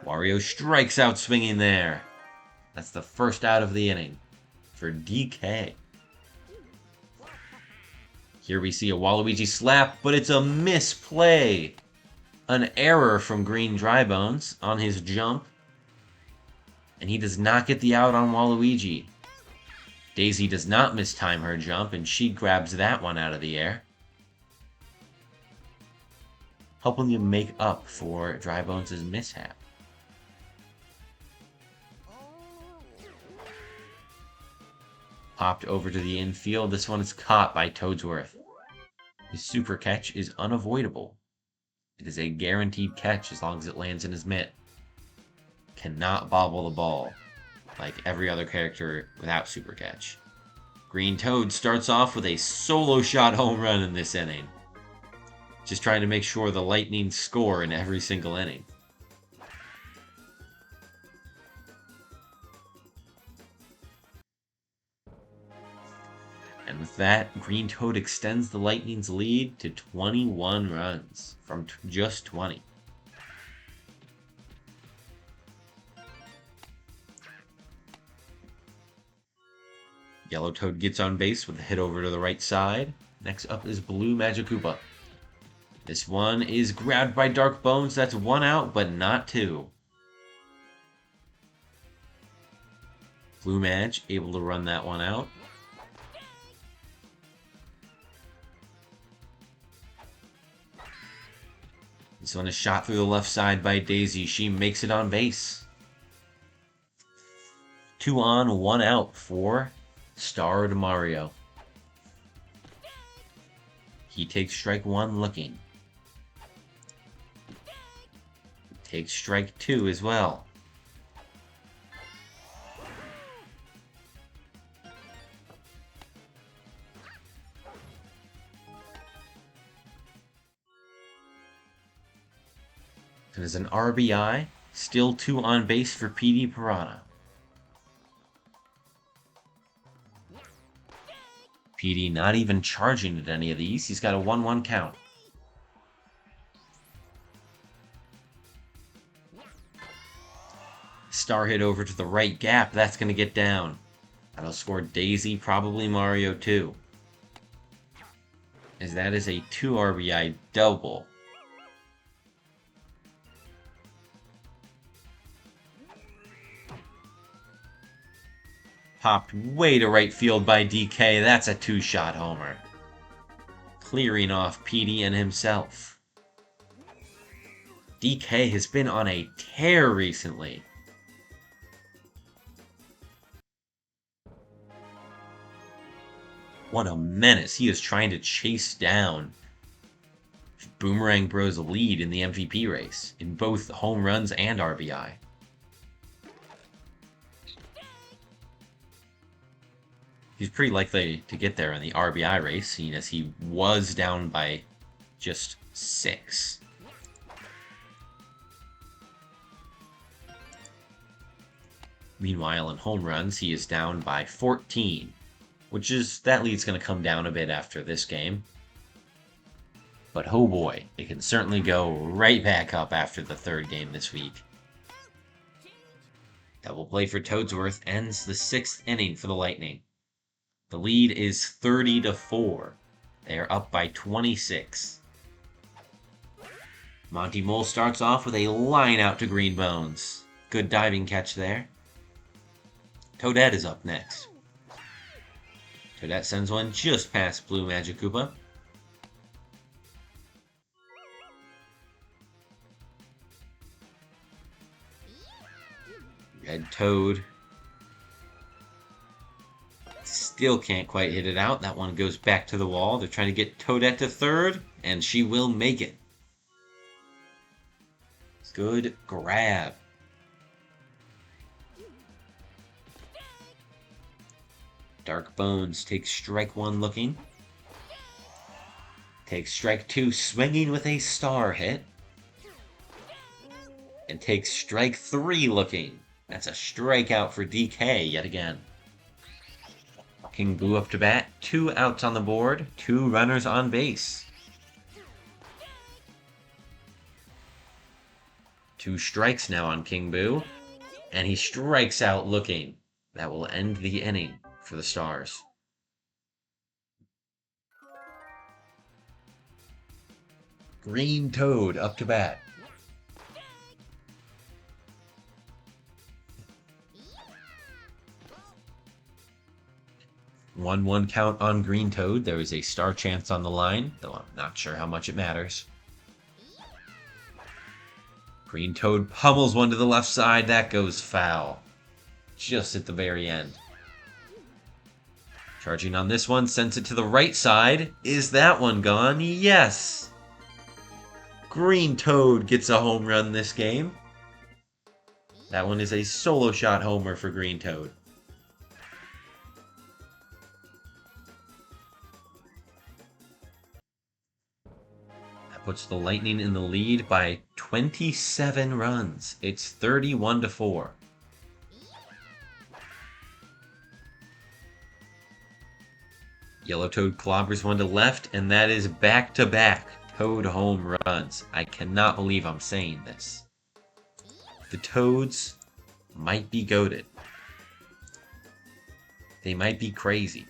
Wario strikes out swinging there. That's the first out of the inning for DK. Here we see a Waluigi slap, but it's a misplay. An error from Green Drybones on his jump. And he does not get the out on Waluigi. Daisy does not mistime her jump, and she grabs that one out of the air, helping you make up for Drybones' mishap. Popped over to the infield. This one is caught by Toadsworth. His super catch is unavoidable. It is a guaranteed catch as long as it lands in his mitt. Cannot bobble the ball like every other character without super catch. Green Toad starts off with a solo shot home run in this inning. Just trying to make sure the Lightning score in every single inning. And with that, Green Toad extends the Lightning's lead to 21 runs from just 20. Yellow Toad gets on base with a hit over to the right side. Next up is Blue Magikoopa. This one is grabbed by Dark Bones. That's one out, but not two. Blue Mag able to run that one out. This one is shot through the left side by Daisy. She makes it on base. 2 on, 1 out for Starred Mario. He takes strike 1 looking. Takes strike 2 as well. It is an RBI. Still 2 on base for PD Piranha. PD not even charging at any of these. He's got a 1-1 count. Star hit over to the right gap. That's going to get down. That'll score Daisy, probably Mario too. As that is a 2 RBI double. Popped way to right field by DK. That's a 2-shot homer. Clearing off PD and himself. DK has been on a tear recently. What a menace. He is trying to chase down Boomerang Bros' lead in the MVP race, in both home runs and RBI. He's pretty likely to get there in the RBI race, seeing as he was down by just 6. Meanwhile, in home runs, he is down by 14, that lead's going to come down a bit after this game. But oh boy, it can certainly go right back up after the 3rd game this week. Double play for Toadsworth ends the 6th inning for the Lightning. The lead is 30-4. They are up by 26. Monty Mole starts off with a line out to Green Bones. Good diving catch there. Toadette is up next. Toadette sends one just past Blue Magikoopa. Red Toad still can't quite hit it out. That one goes back to the wall. They're trying to get Toadette to 3rd, and she will make it. Good grab. Dark Bones takes strike 1 looking. Takes strike 2 swinging with a star hit. And takes strike 3 looking. That's a strikeout for DK yet again. King Boo up to bat. 2 outs on the board. 2 runners on base. 2 strikes now on King Boo. And he strikes out looking. That will end the inning for the Stars. Green Toad up to bat. 1-1 count on Green Toad. There is a star chance on the line, though I'm not sure how much it matters. Green Toad pummels one to the left side. That goes foul. Just at the very end. Charging on this one, sends it to the right side. Is that one gone? Yes! Green Toad gets a home run this game. That one is a solo shot homer for Green Toad. That puts the Lightning in the lead by 27 runs. It's 31-4. Yellow Toad clobbers one to left, and that is back-to-back Toad home runs. I cannot believe I'm saying this. The Toads might be goated. They might be crazy.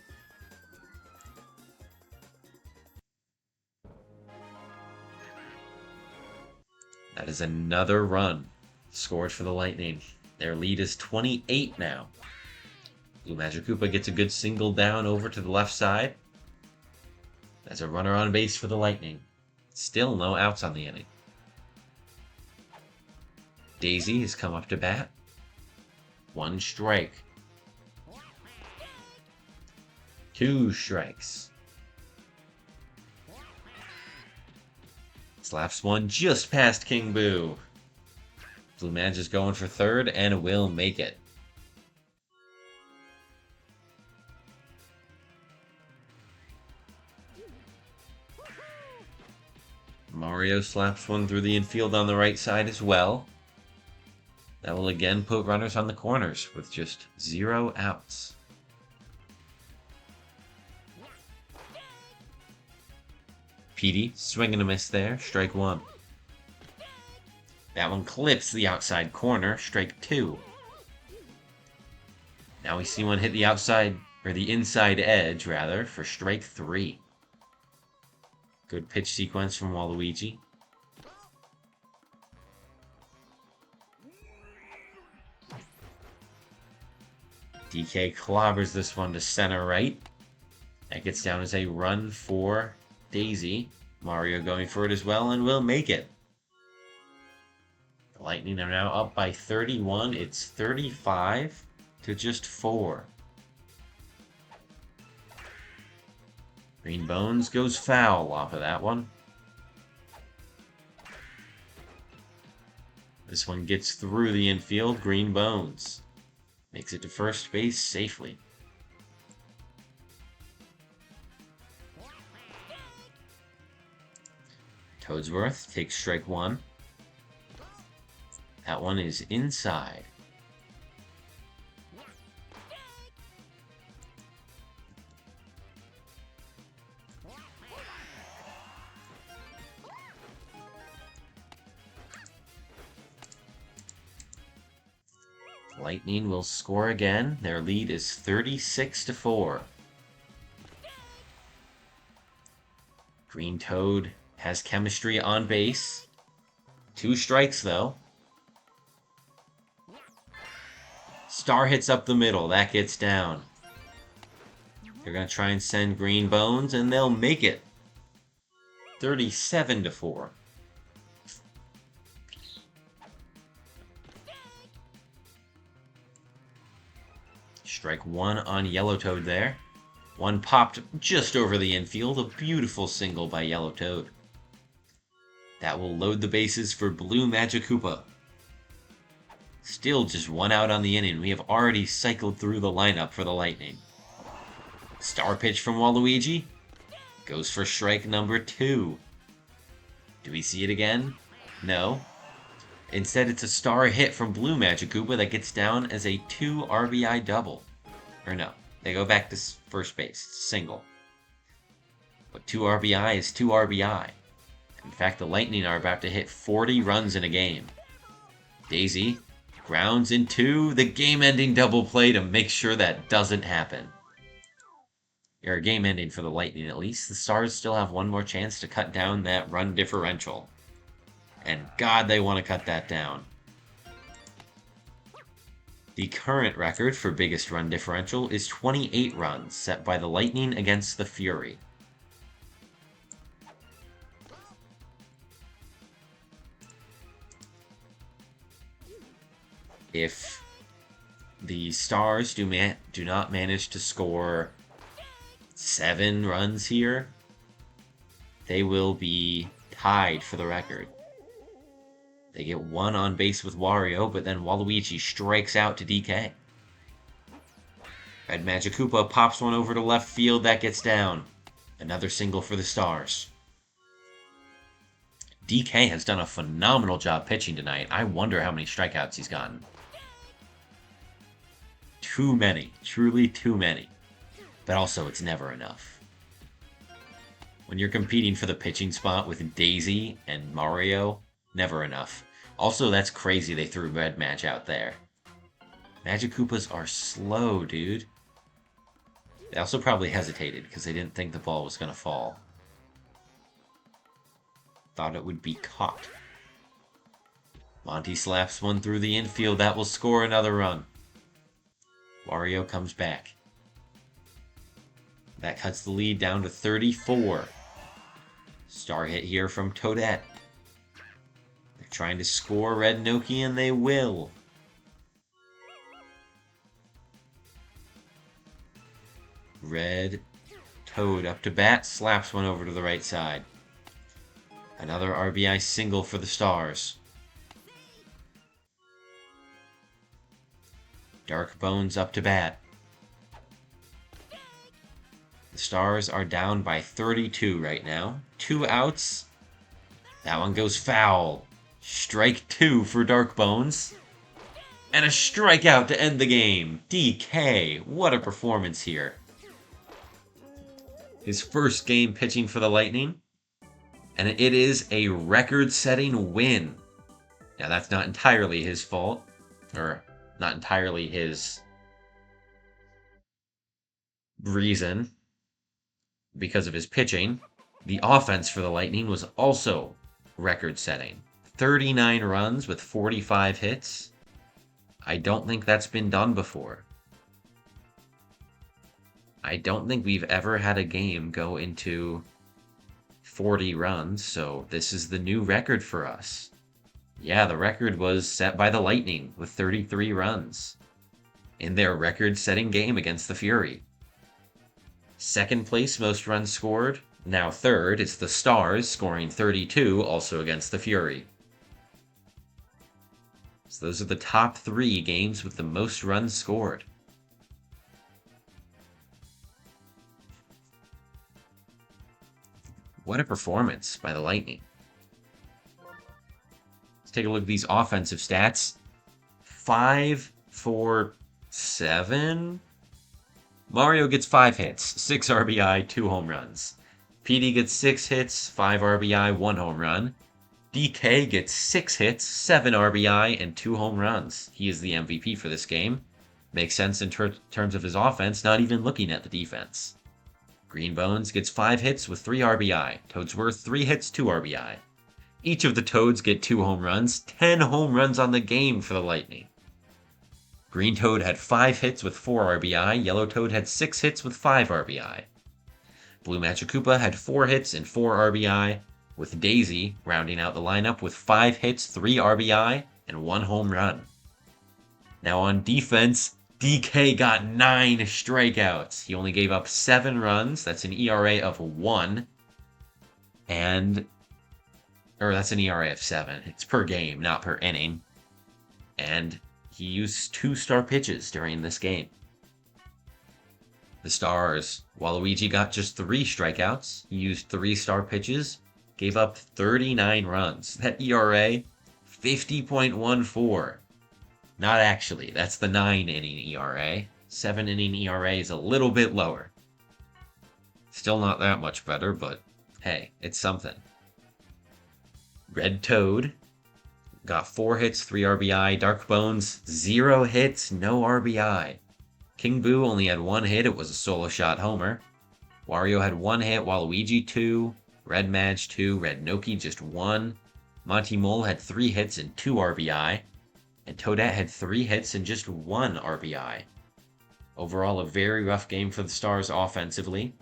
That is another run scored for the Lightning. Their lead is 28 now. Blue Magic Koopa gets a good single down over to the left side. There's a runner on base for the Lightning. Still no outs on the inning. Daisy has come up to bat. 1 strike. 2 strikes. Slaps one just past King Boo. Blue Magic is going for third and will make it. Mario slaps one through the infield on the right side as well. That will again put runners on the corners with just 0 outs. Petey, swing and a miss there, strike 1. That one clips the outside corner, strike 2. Now we see one hit the outside, or the inside edge, rather, for strike 3. Good pitch sequence from Waluigi. DK clobbers this one to center right. That gets down as a run for Daisy. Mario going for it as well and will make it. The Lightning are now up by 31. It's 35 to just 4. Green Bones goes foul off of that one. This one gets through the infield. Green Bones makes it to first base safely. Toadsworth takes strike 1. That one is inside. Lightning will score again. Their lead is 36-4. Green Toad has chemistry on base. 2 strikes, though. Star hits up the middle. That gets down. They're going to try and send Green Bones, and they'll make it. 37-4. Strike 1 on Yellow Toad there. One popped just over the infield. A beautiful single by Yellow Toad. That will load the bases for Blue Magic Koopa. Still just 1 out on the inning. We have already cycled through the lineup for the Lightning. Star pitch from Waluigi. Goes for strike number 2. Do we see it again? No. Instead, it's a star hit from Blue Magic Koopa that gets down as a 2 RBI double. Or no, they go back to first base. Single. But 2 RBI is 2 RBI. In fact, the Lightning are about to hit 40 runs in a game. Daisy grounds into the game-ending double play to make sure that doesn't happen. Or game ending for the Lightning at least. The Stars still have one more chance to cut down that run differential. And God, they want to cut that down. The current record for biggest run differential is 28 runs, set by the Lightning against the Fury. If the Stars do not manage to score 7 runs here, they will be tied for the record. They get 1 on base with Wario, but then Waluigi strikes out to DK. Red Magic Koopa pops one over to left field. That gets down. Another single for the Stars. DK has done a phenomenal job pitching tonight. I wonder how many strikeouts he's gotten. Too many. Truly too many. But also, it's never enough. When you're competing for the pitching spot with Daisy and Mario, never enough. Also, that's crazy they threw Red Match out there. Magic Koopas are slow, dude. They also probably hesitated because they didn't think the ball was going to fall. Thought it would be caught. Monty slaps one through the infield. That will score another run. Wario comes back. That cuts the lead down to 34. Star hit here from Toadette. They're trying to score Red Noki, and they will. Red Toad up to bat, slaps one over to the right side. Another RBI single for the Stars. Dark Bones up to bat. The Stars are down by 32 right now. 2 outs. That one goes foul. Strike 2 for Dark Bones. And a strikeout to end the game. DK, what a performance here. His first game pitching for the Lightning. And it is a record-setting win. Now, that's not entirely his fault. Or not entirely his reason. Because of his pitching. The offense for the Lightning was also record-setting. 39 runs with 45 hits. I don't think that's been done before. I don't think we've ever had a game go into 40 runs, so this is the new record for us. Yeah, the record was set by the Lightning with 33 runs in their record-setting game against the Fury. Second place most runs scored. Now third, it's the Stars scoring 32, also against the Fury. So those are the top 3 games with the most runs scored. What a performance by the Lightning. Let's take a look at these offensive stats. 5 for 7. Mario gets 5 hits, 6 RBI, 2 home runs. PD gets 6 hits, 5 RBI, 1 home run. DK gets 6 hits, 7 RBI, and 2 home runs. He is the MVP for this game. Makes sense in terms of his offense, not even looking at the defense. Greenbones gets 5 hits with 3 RBI. Toadsworth 3 hits, 2 RBI. Each of the Toads get 2 home runs, 10 home runs on the game for the Lightning. Green Toad had 5 hits with 4 RBI. Yellow Toad had 6 hits with 5 RBI. Blue Magic Koopa had 4 hits and 4 RBI, with Daisy rounding out the lineup with 5 hits, 3 RBI, and 1 home run. Now on defense, DK got 9 strikeouts. He only gave up 7 runs. That's an ERA of 1. That's an ERA of 7. It's per game, not per inning. And he used 2 star pitches during this game. The Stars, Waluigi got just 3 strikeouts. He used 3 star pitches, gave up 39 runs. That ERA, 50.14. Not actually, that's the 9-inning ERA. 7-inning ERA is a little bit lower. Still not that much better, but hey, it's something. Red Toad got 4 hits, 3 RBI. Dark Bones, 0 hits, no RBI. King Boo only had 1 hit, it was a solo shot homer. Wario had 1 hit, Waluigi 2, Red Madge 2, Red Noki just 1. Monty Mole had 3 hits and 2 RBI. And Toadette had 3 hits and just 1 RBI. Overall, a very rough game for the Stars offensively.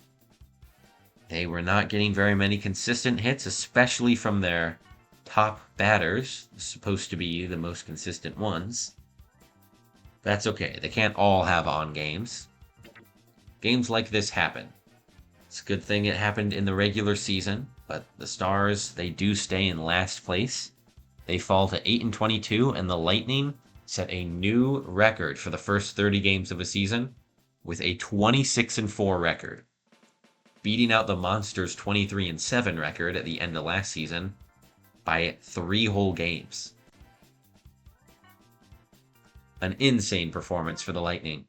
They were not getting very many consistent hits, especially from their top batters, supposed to be the most consistent ones. That's okay, they can't all have on games. Games like this happen. It's a good thing it happened in the regular season, but the Stars, they do stay in last place. They fall to 8-22, and the Lightning set a new record for the first 30 games of a season with a 26-4 record, beating out the Monsters' 23-7 record at the end of last season by 3 whole games. An insane performance for the Lightning.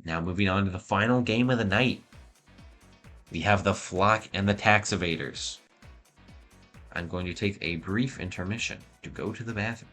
Now moving on to the final game of the night. We have the Flock and the Tax Evaders. I'm going to take a brief intermission to go to the bathroom.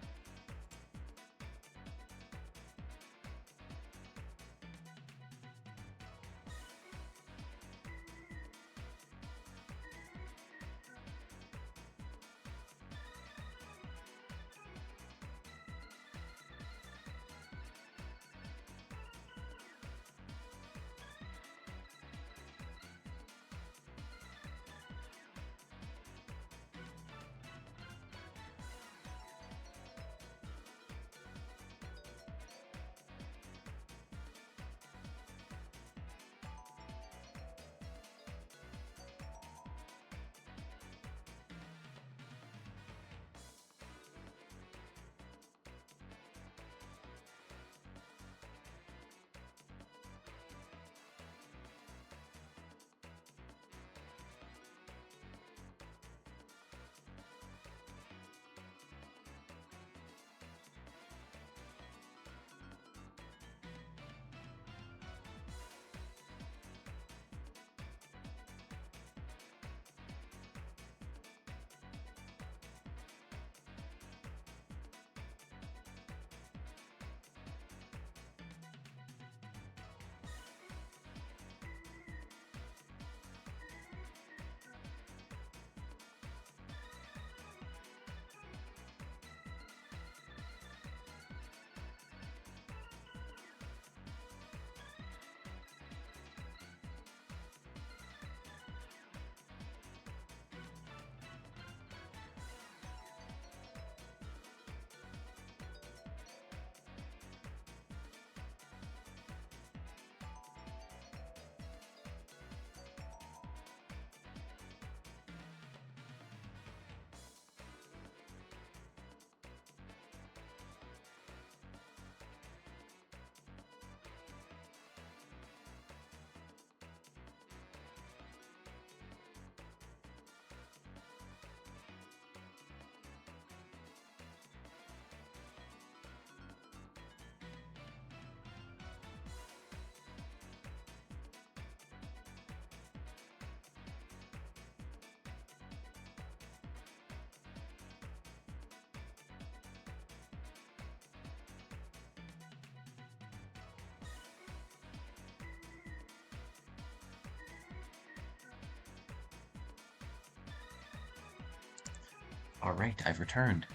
Alright, I've returned.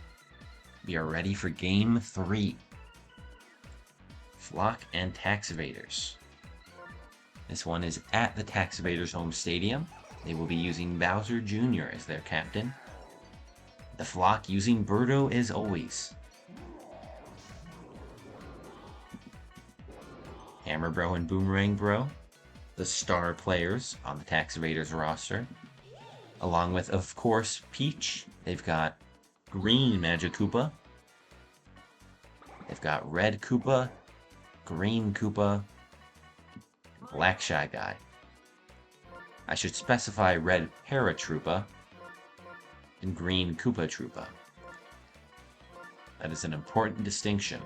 We are ready for Game 3. Flock and Tax Evaders. This one is at the Tax Evaders' home stadium. They will be using Bowser Jr. as their captain. The Flock using Birdo as always. Hammer Bro and Boomerang Bro, the star players on the Tax Evaders roster. Along with, of course, Peach. They've got Green Magic Koopa. They've got Red Koopa, Green Koopa, Black Shy Guy. I should specify Red Paratroopa and Green Koopa Troopa. That is an important distinction.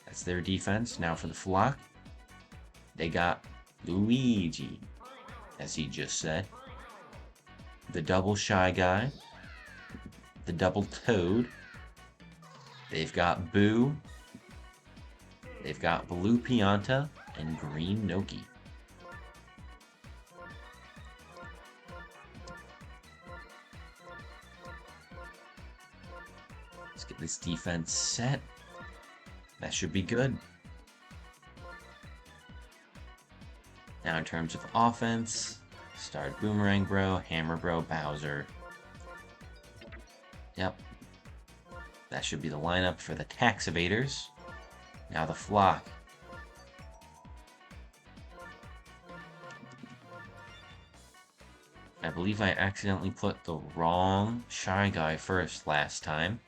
That's their defense. Now for the Flock, they got Luigi, as he just said. the double Shy Guy, the double Toad. They've got Boo. They've got Blue Pianta and Green Noki. Let's get this defense set. That should be good. Now in terms of offense, start Boomerang Bro, Hammer Bro, Bowser. Yep. That should be the lineup for the Tax Evaders. Now the Flock. I believe I accidentally put the wrong Shy Guy first last time.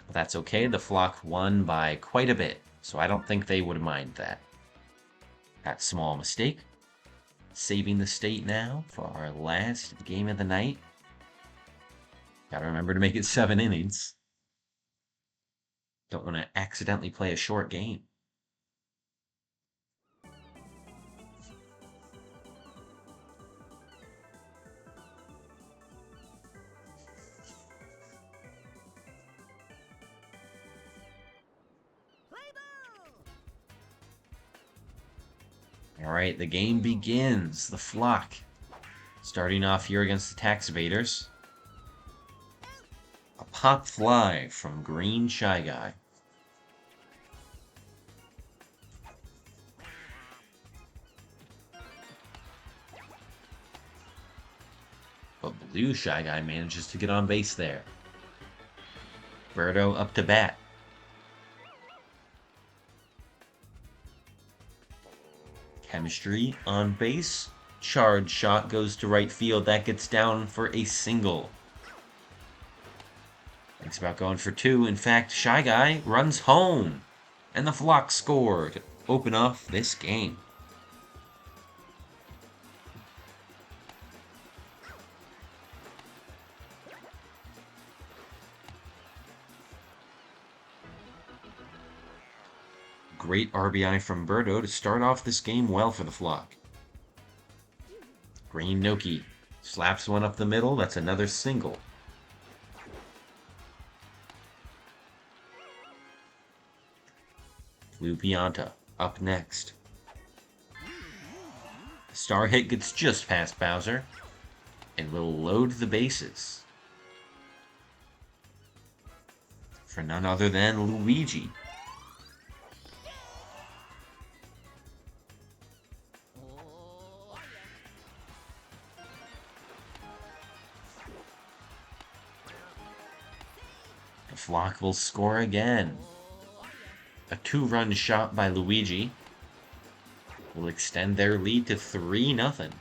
But that's okay, the Flock won by quite a bit, so I don't think they would mind that. That small mistake. Saving the state now for our last game of the night. Gotta remember to make it 7 innings. Don't want to accidentally play a short game. Alright, the game begins. The Flock. Starting off here against the Tax Evaders. A Pop Fly from Green Shy Guy. But Blue Shy Guy manages to get on base there. Birdo up to bat. Chemistry on base. Charge shot goes to right field. That gets down for a single. Thinks about going for 2. In fact, Shy Guy runs home. And the Flock score to open off this game. Great RBI from Birdo to start off this game well for the Flock. Green Noki slaps one up the middle. That's another single. Blue Pianta up next. The star hit gets just past Bowser and will load the bases for none other than Luigi. The Flock will score again. A 2-run shot by Luigi will extend their lead to 3-0.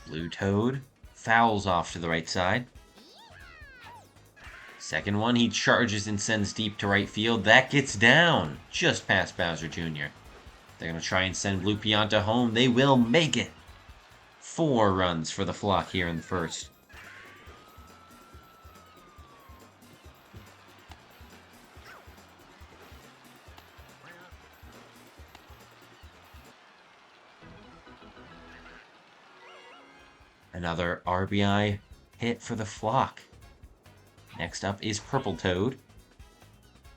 Blue Toad fouls off to the right side. Second one, he charges and sends deep to right field. That gets down just past Bowser Jr. They're going to try and send Blue Pianta home. They will make it. 4 runs for the Flock here in the first. Another RBI hit for the Flock. Next up is Purple Toad.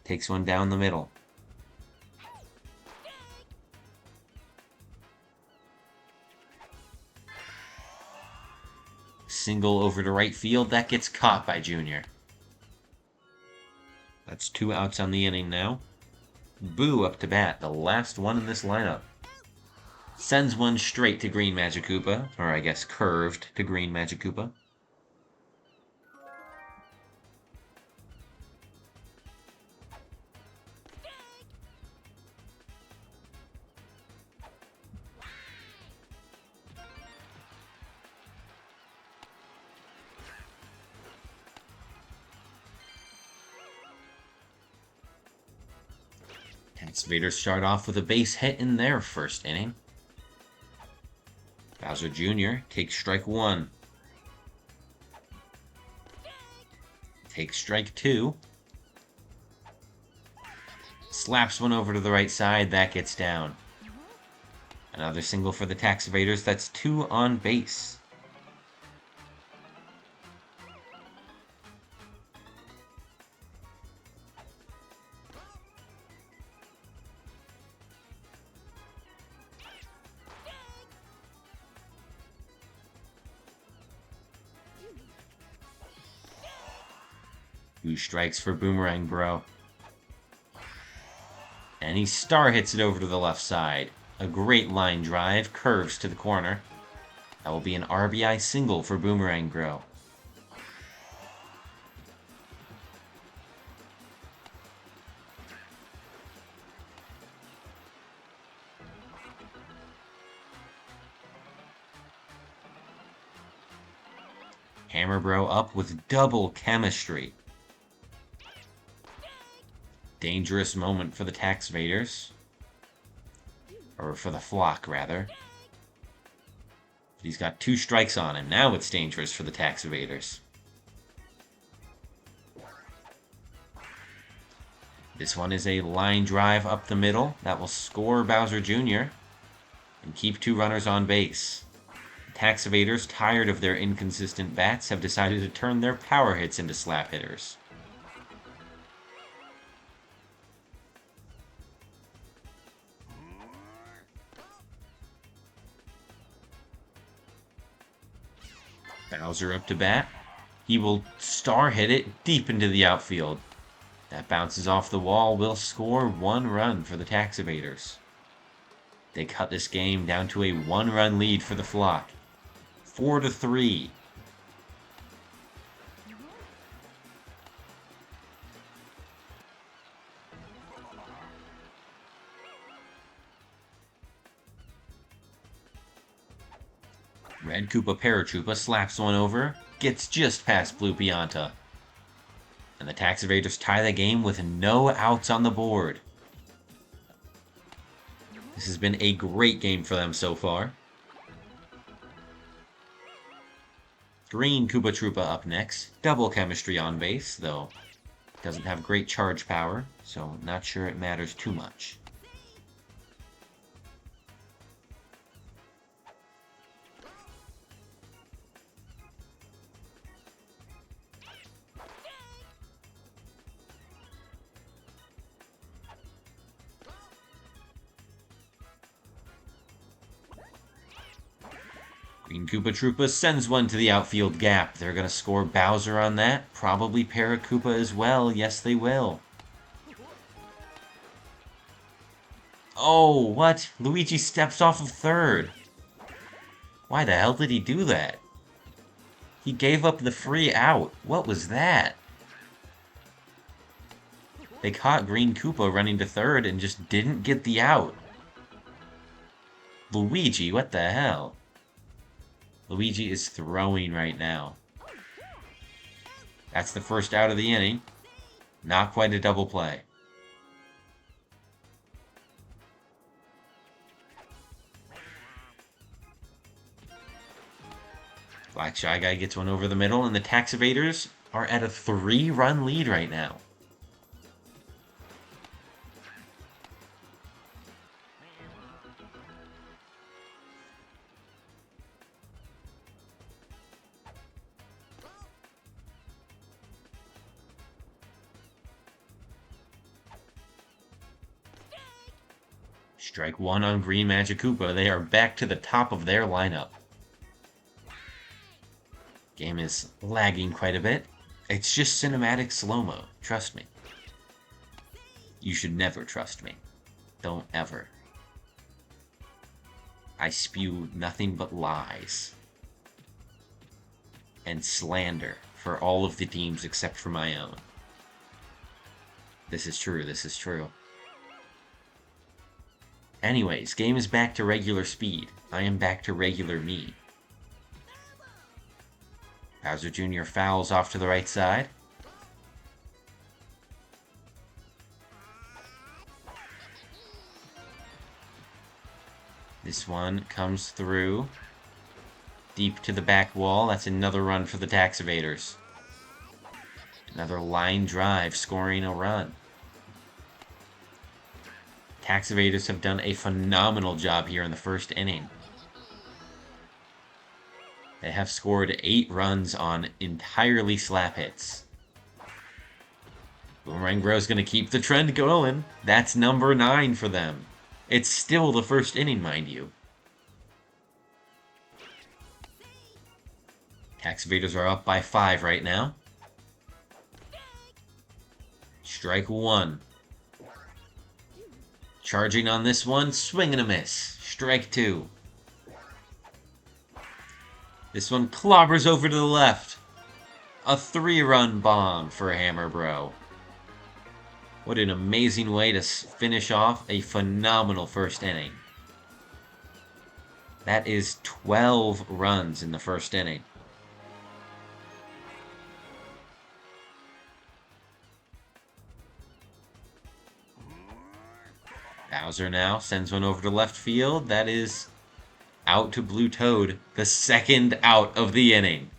Takes one down the middle. Single over to right field. That gets caught by Junior. That's 2 outs on the inning now. Boo up to bat, the last one in this lineup. Sends one straight to Green Magic Koopa, or I guess curved to Green Magic Koopa. Tax Evaders start off with a base hit in their first inning. Bowser Jr. takes strike 1. Takes strike 2. Slaps one over to the right side. That gets down. Another single for the tax evaders. That's 2 on base. Two strikes for Boomerang Bro. And he star hits it over to the left side. A great line drive, curves to the corner. That will be an RBI single for Boomerang Bro. Hammer Bro up with double chemistry. Dangerous moment for the tax evaders. Or for the flock, rather. He's got 2 strikes on him. Now it's dangerous for the tax evaders. This one is a line drive up the middle. That will score Bowser Jr. and keep 2 runners on base. The tax evaders, tired of their inconsistent bats, have decided to turn their power hits into slap hitters. Bowser up to bat. He will star hit it deep into the outfield. That bounces off the wall, will score 1 run for the tax evaders. They cut this game down to a 1-run lead for the flock. 4-3. Red Koopa Paratroopa slaps one over, gets just past Blue Pianta. And the tax evaders tie the game with no outs on the board. This has been a great game for them so far. Green Koopa Troopa up next. Double chemistry on base, though doesn't have great charge power, so not sure it matters too much. Green Koopa Troopa sends one to the outfield gap. They're going to score Bowser on that. Probably Paracoopa as well. Yes, they will. Oh, what? Luigi steps off of third. Why the hell did he do that? He gave up the free out. What was that? They caught Green Koopa running to third and just didn't get the out. Luigi, what the hell? Luigi is throwing right now. That's the first out of the inning. Not quite a double play. Black Shy Guy gets one over the middle, and the tax evaders are at a 3-run lead right now. Strike 1 on Green Magic Koopa. They are back to the top of their lineup. Game is lagging quite a bit. It's just cinematic slow-mo. Trust me. You should never trust me. Don't ever. I spew nothing but lies and slander for all of the teams except for my own. This is true. This is true. Anyways, game is back to regular speed. I am back to regular me. Bowser Jr. fouls off to the right side. This one comes through. Deep to the back wall. That's another run for the tax evaders. Another line drive scoring a run. Tax Evaders have done a phenomenal job here in the first inning. They have scored 8 runs on entirely slap hits. Boomerang Bro's going to keep the trend going. That's number 9 for them. It's still the first inning, mind you. Tax Evaders are up by 5 right now. Strike 1. Charging on this one, swing and a miss. Strike 2. This one clobbers over to the left. A 3-run bomb for Hammer Bro. What an amazing way to finish off a phenomenal first inning. That is 12 runs in the first inning. Bowser now sends one over to left field. That is out to Blue Toad, the second out of the inning.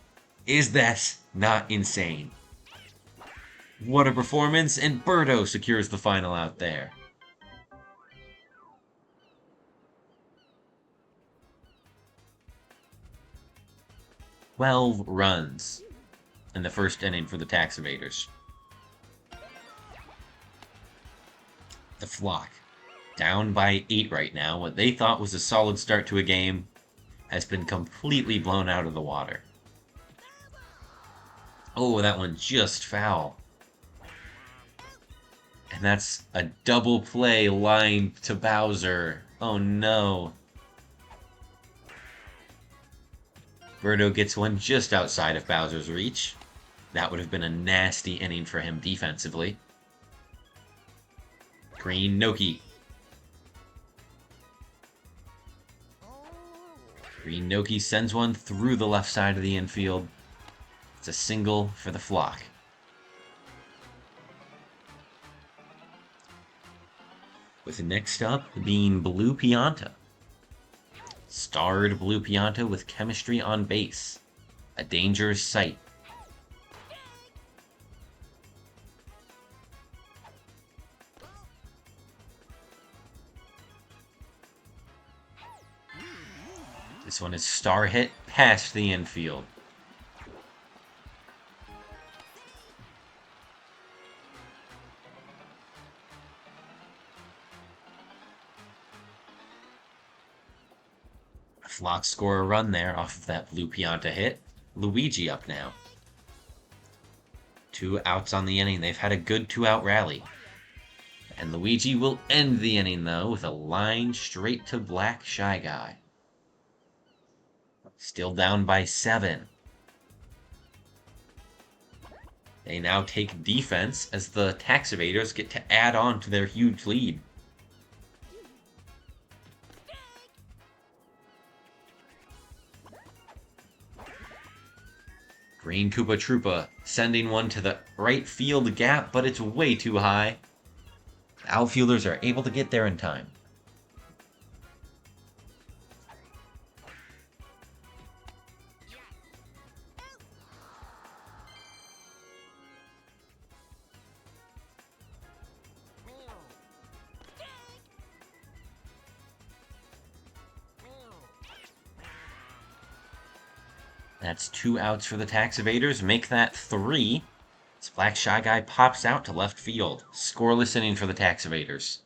Is that not insane? What a performance, and Birdo secures the final out there. 12 runs in the first inning for the Tax Evaders. The Flock, down by 8 right now. What they thought was a solid start to a game has been completely blown out of the water. Oh, that one just foul. And that's a double play line to Bowser. Oh no. Birdo gets one just outside of Bowser's reach. That would have been a nasty inning for him defensively. Green Noki. Green Noki sends one through the left side of the infield. It's a single for the Flock. With next up being Blue Pianta. Starred Blue Pianta with chemistry on base. A dangerous sight. This one is star hit past the infield. Flock score a run there off of that Blue Pianta hit. Luigi up now. 2 outs on the inning. They've had a good 2-out rally. And Luigi will end the inning, though, with a line straight to Black Shy Guy. Still down by 7. They now take defense as the Tax Evaders get to add on to their huge lead. Green Koopa Troopa sending one to the right field gap, but it's way too high. The outfielders are able to get there in time. That's 2 outs for the Tax Evaders. Make that 3. This Black Shy Guy pops out to left field. Scoreless inning for the Tax Evaders.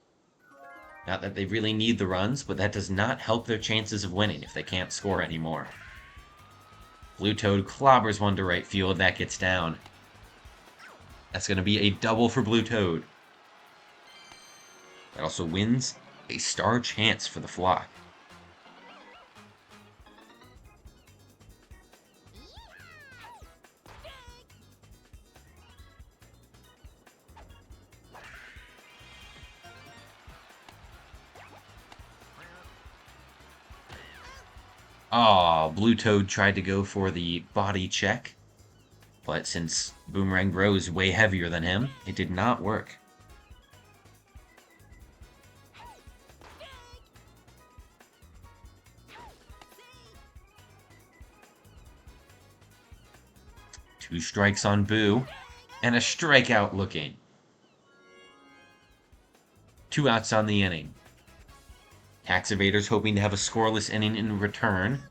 Not that they really need the runs, but that does not help their chances of winning if they can't score anymore. Blue Toad clobbers one to right field. That gets down. That's going to be a double for Blue Toad. That also wins a star chance for the Flock. Aw, Blue Toad tried to go for the body check, but since Boomerang Bro is way heavier than him, it did not work. Two strikes on Boo, and a strikeout looking. 2 outs on the inning. Tax Evaders hoping to have a scoreless inning in return.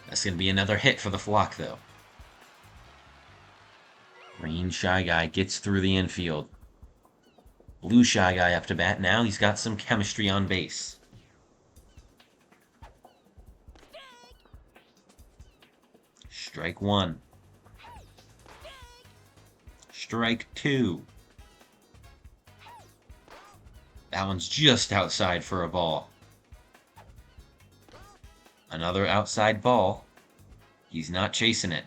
That's going to be another hit for the flock, though. Green Shy Guy gets through the infield. Blue Shy Guy up to bat now. He's got some chemistry on base. Strike 1. Strike 2. That one's just outside for a ball. Another outside ball. He's not chasing it.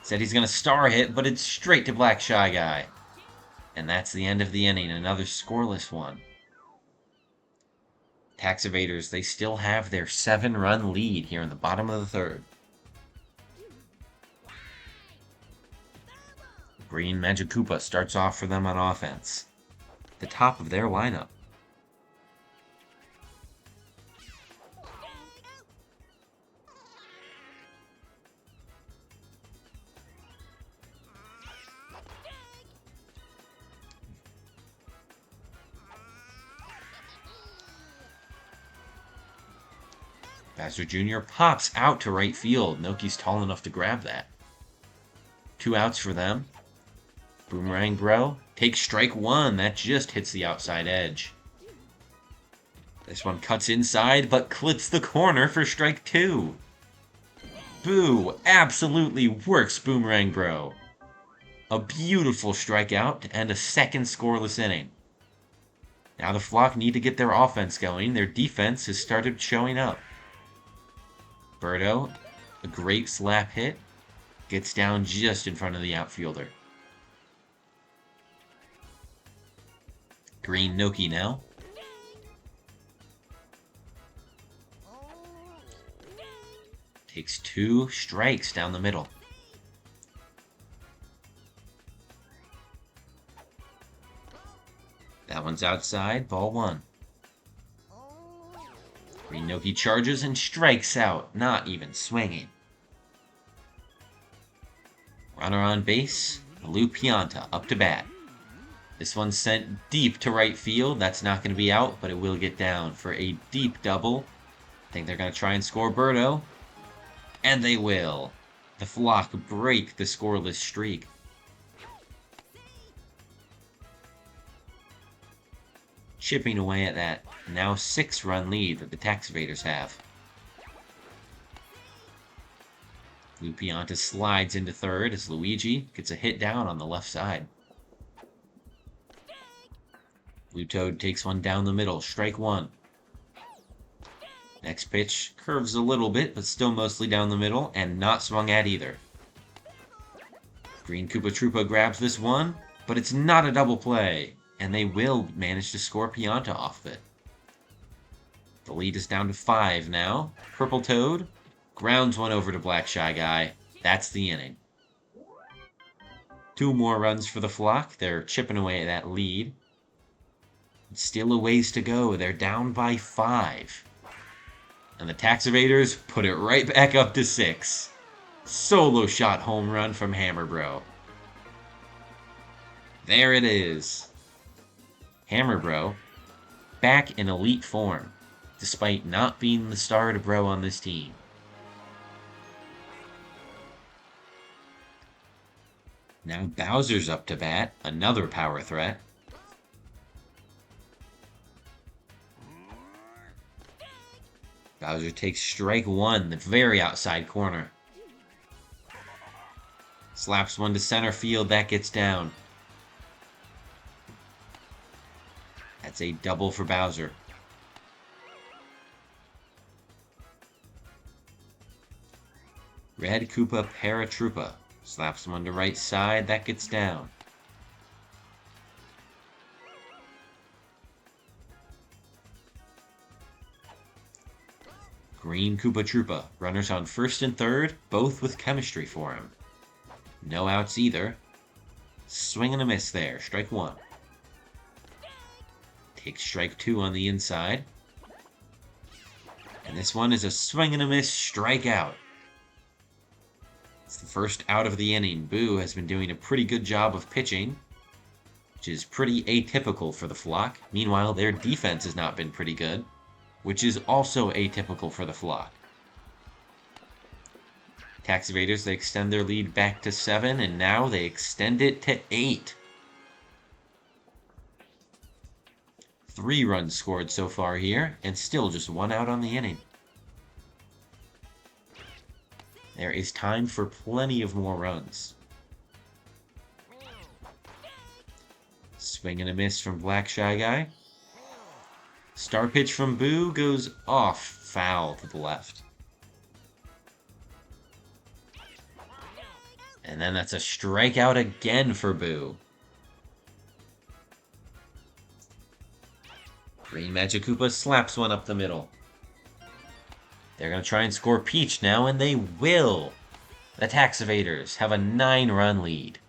Said he's going to star hit, but it's straight to Black Shy Guy. And that's the end of the inning. Another scoreless one. Tax Evaders, they still have their 7-run lead here in the bottom of the third. Green Magic Koopa starts off for them on offense. The top of their lineup. Bowser Jr. pops out to right field. Noki's tall enough to grab that. 2 outs for them. Boomerang Bro takes strike 1. That just hits the outside edge. This one cuts inside, but clips the corner for strike 2. Boo absolutely works Boomerang Bro. A beautiful strikeout to end a second scoreless inning. Now the flock need to get their offense going. Their defense has started showing up. Birdo, a great slap hit, gets down just in front of the outfielder. Green Noki now. Takes 2 strikes down the middle. That one's outside, ball 1. Green Noki charges and strikes out, not even swinging. Runner on base, Lou Pianta up to bat. This one's sent deep to right field. That's not going to be out, but it will get down for a deep double. I think they're going to try and score Birdo. And they will. The flock break the scoreless streak. Chipping away at that now 6-run lead that the Tax Evaders have. Lou Pianta slides into third as Luigi gets a hit down on the left side. Blue Toad takes one down the middle, strike 1. Next pitch curves a little bit, but still mostly down the middle, and not swung at either. Green Koopa Troopa grabs this one, but it's not a double play, and they will manage to score Pianta off of it. The lead is down to 5 now. Purple Toad grounds one over to Black Shy Guy. That's the inning. 2 more runs for the flock. They're chipping away at that lead. Still a ways to go. They're down by 5. And the Tax Evaders put it right back up to 6. Solo shot home run from Hammer Bro. There it is. Hammer Bro, back in elite form, despite not being the star to Bro on this team. Now Bowser's up to bat, another power threat. Bowser takes strike 1, the very outside corner. Slaps one to center field, that gets down. That's a double for Bowser. Red Koopa Paratroopa slaps one to right side, that gets down. Green Koopa Troopa, runners on first and third, both with chemistry for him. No outs either. Swing and a miss there, strike 1. Takes strike 2 on the inside. And this one is a swing and a miss strikeout. It's the first out of the inning. Boo has been doing a pretty good job of pitching, which is pretty atypical for the Flock. Meanwhile, their defense has not been pretty good, which is also atypical for the Flock. Tax Evaders, they extend their lead back to 7, and now they extend it to 8. 3 runs scored so far here, and still just 1 out on the inning. There is time for plenty of more runs. Swing and a miss from Black Shy Guy. Star pitch from Boo goes off, foul to the left. And then that's a strikeout again for Boo. Green Magic Koopa slaps one up the middle. They're going to try and score Peach now, and they will. The Tax Evaders have a 9-run lead.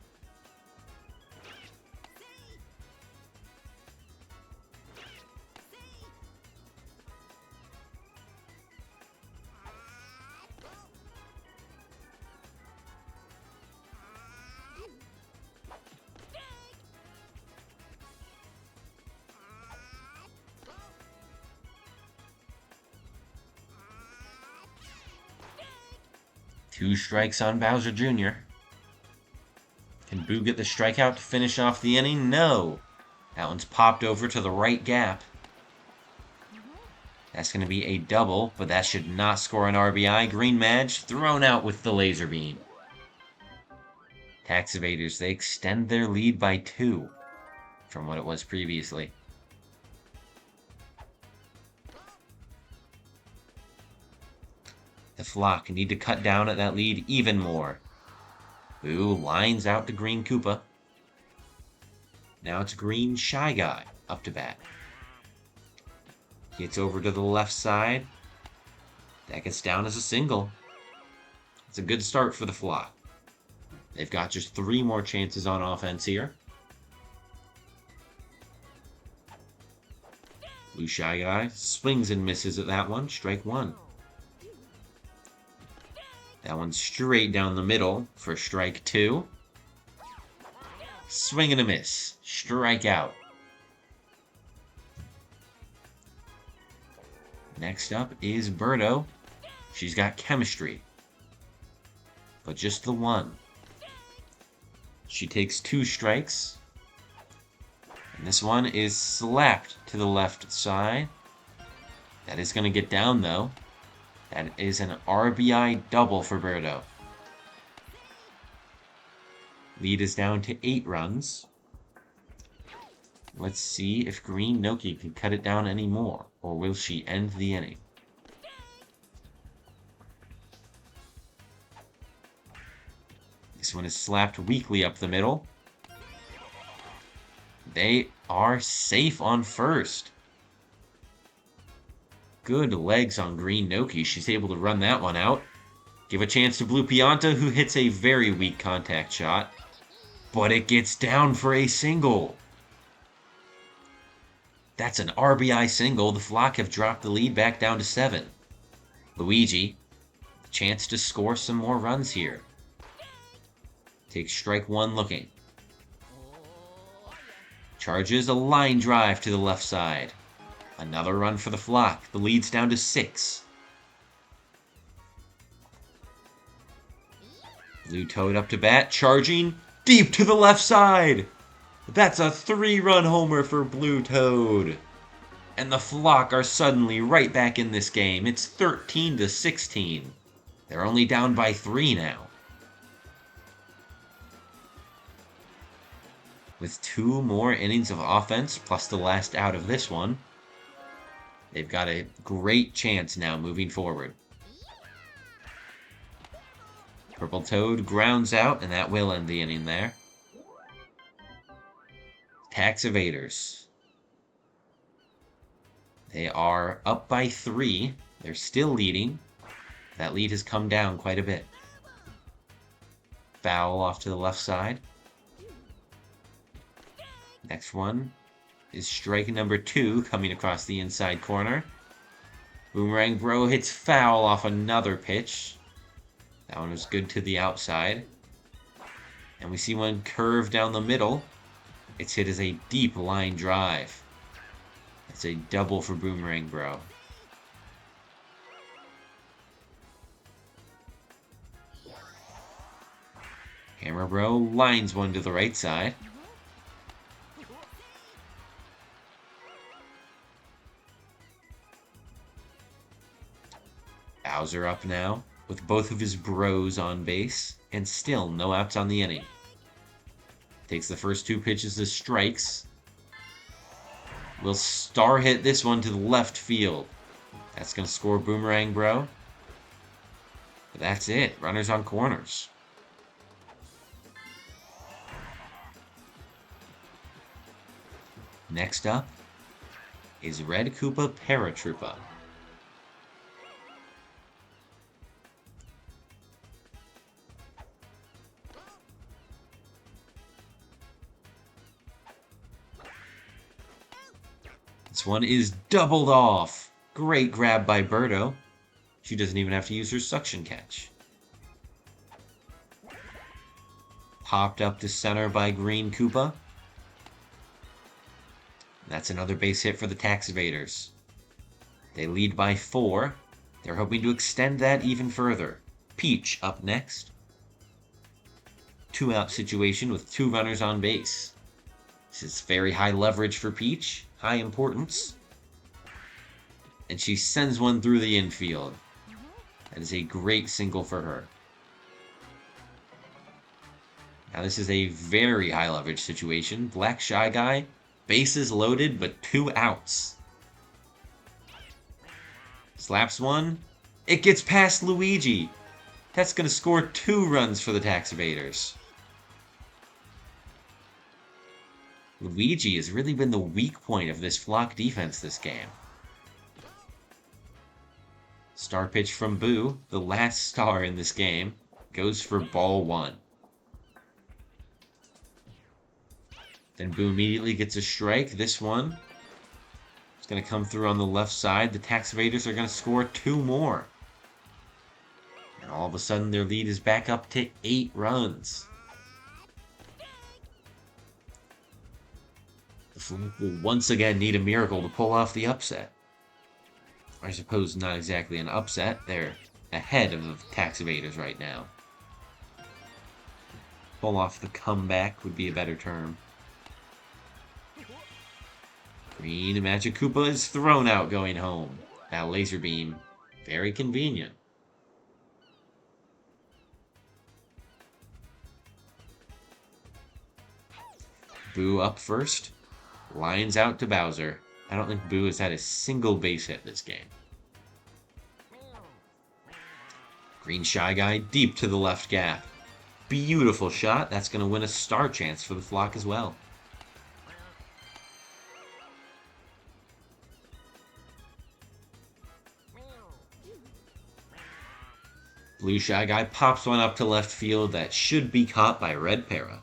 Two strikes on Bowser Jr. Can Boo get the strikeout to finish off the inning? No. That one's popped over to the right gap. That's going to be a double, but that should not score an RBI. Green Madge thrown out with the laser beam. Tax Evaders, they extend their lead by 2 from what it was previously. The Flock need to cut down at that lead even more. Boo lines out to Green Koopa. Now it's Green Shy Guy up to bat. Gets over to the left side. That gets down as a single. It's a good start for the Flock. They've got just 3 more chances on offense here. Blue Shy Guy swings and misses at that one. Strike 1. That one's straight down the middle for strike 2. Swing and a miss. Strike out. Next up is Birdo. She's got chemistry, but just the 1. She takes 2 strikes. And this one is slapped to the left side. That is going to get down, though. That is an RBI double for Birdo. Lead is down to 8 runs. Let's see if Green Noki can cut it down any more, or will she end the inning? This one is slapped weakly up the middle. They are safe on first. Good legs on Green Noki. She's able to run that one out. Give a chance to Blue Pianta, who hits a very weak contact shot. But it gets down for a single. That's an RBI single. The Flock have dropped the lead back down to 7. Luigi, chance to score some more runs here. Takes strike 1 looking. Charges a line drive to the left side. Another run for the Flock. The lead's down to 6. Blue Toad up to bat, charging deep to the left side. That's a 3-run homer for Blue Toad. And the Flock are suddenly right back in this game. It's 13-16. They're only down by 3 now. With 2 more innings of offense, plus the last out of this one, they've got a great chance now moving forward. Purple Toad grounds out, and that will end the inning there. Tax Evaders. They are up by 3. They're still leading. That lead has come down quite a bit. Foul off to the left side. Next one is strike number 2 coming across the inside corner. Boomerang Bro hits foul off another pitch. That one was good to the outside. And we see one curve down the middle. It's hit as a deep line drive. It's a double for Boomerang Bro. Hammer Bro lines one to the right side. Bowser up now, with both of his bros on base, and still no outs on the inning. Takes the first two pitches as strikes. Will star hit this one to the left field. That's going to score Boomerang Bro. But that's it. Runners on corners. Next up is Red Koopa Paratroopa. This one is doubled off. Great grab by Birdo. She doesn't even have to use her suction catch. Popped up to center by Green Koopa. That's another base hit for the Tax Evaders. They lead by 4. They're hoping to extend that even further. Peach up next. 2-out situation with 2 runners on base. This is very high leverage for Peach. High importance. And she sends one through the infield. That is a great single for her. Now this is a very high leverage situation. Black Shy Guy, bases loaded, but 2 outs. Slaps one. It gets past Luigi. That's going to score 2 runs for the Tax Evaders. Luigi has really been the weak point of this Flock defense this game. Star pitch from Boo, the last star in this game, goes for ball 1. Then Boo immediately gets a strike. This one is going to come through on the left side. The Tax Evaders are going to score 2 more. And all of a sudden their lead is back up to 8 runs. The Flock will once again need a miracle to pull off the upset. I suppose not exactly an upset. They're ahead of the Tax Evaders right now. Pull off the comeback would be a better term. Green Magic Koopa is thrown out going home. That laser beam, very convenient. Boo up first. Lines out to Bowser. I don't think Boo has had a single base hit this game. Green Shy Guy deep to the left gap. Beautiful shot. That's going to win a star chance for the Flock as well. Blue Shy Guy pops one up to left field that should be caught by Red Para.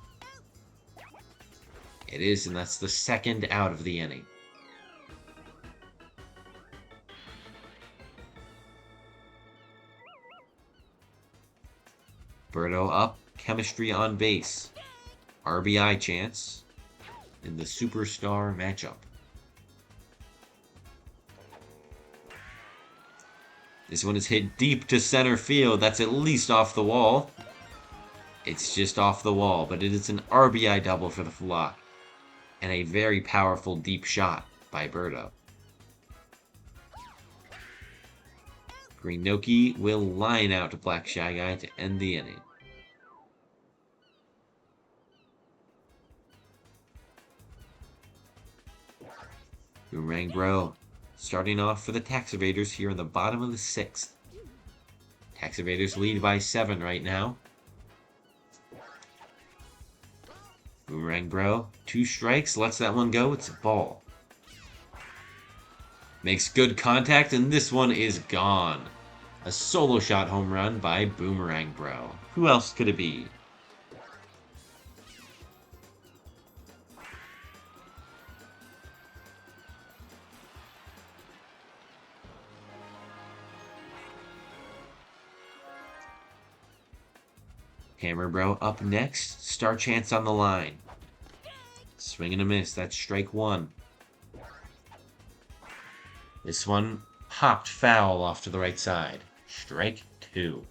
It is, and that's the second out of the inning. Birdo up, chemistry on base. RBI chance in the superstar matchup. This one is hit deep to center field. That's at least off the wall. It's just off the wall, but it is an RBI double for the Flock. And a very powerful deep shot by Birdo. Green Noki will line out to Black Shy Guy to end the inning. Boomerang Bro starting off for the Tax Evaders here in the bottom of the 6th. Tax Evaders lead by 7 right now. Boomerang Bro, 2 strikes, lets that one go, it's a ball. Makes good contact, and this one is gone. A solo shot home run by Boomerang Bro. Who else could it be? Hammer Bro up next. Star Chance on the line. Swing and a miss. That's strike one. This one popped foul off to the right side. Strike two.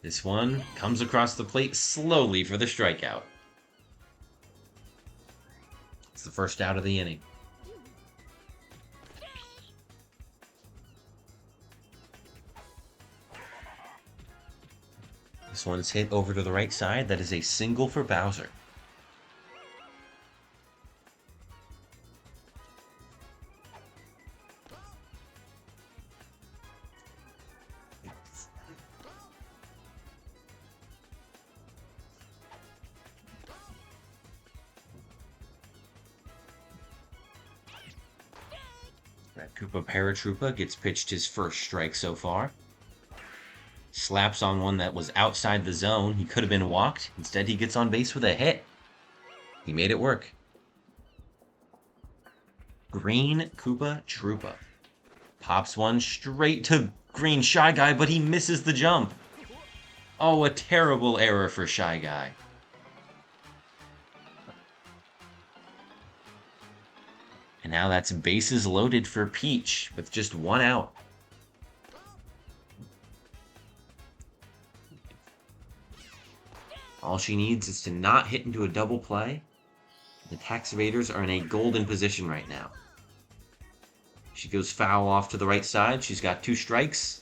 This one comes across the plate slowly for the strikeout. It's the first out of the inning. This one's hit over to the right side. That is a single for Bowser. Red Koopa Paratroopa gets pitched his first strike so far. Slaps on one that was outside the zone. He could have been walked. Instead, he gets on base with a hit. He made it work. Green Koopa Troopa pops one straight to Green Shy Guy, but he misses the jump. Oh, a terrible error for Shy Guy. And now that's bases loaded for Peach with just one out. All she needs is to not hit into a double play. The Tax Evaders are in a golden position right now. She goes foul off to the right side. She's got two strikes.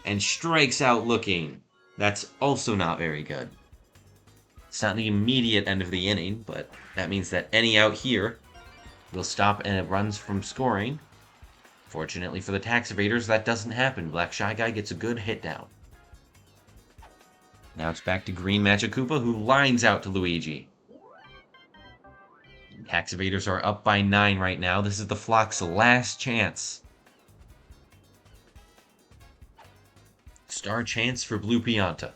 And strikes out looking. That's also not very good. It's not the immediate end of the inning, but that means that any out here will stop and it runs from scoring. Fortunately for the Tax Evaders, that doesn't happen. Black Shy Guy gets a good hit down. Now it's back to Green Magic Koopa, who lines out to Luigi. Tax Evaders are up by 9 right now. This is the Flock's last chance. Star Chance for Blue Pianta.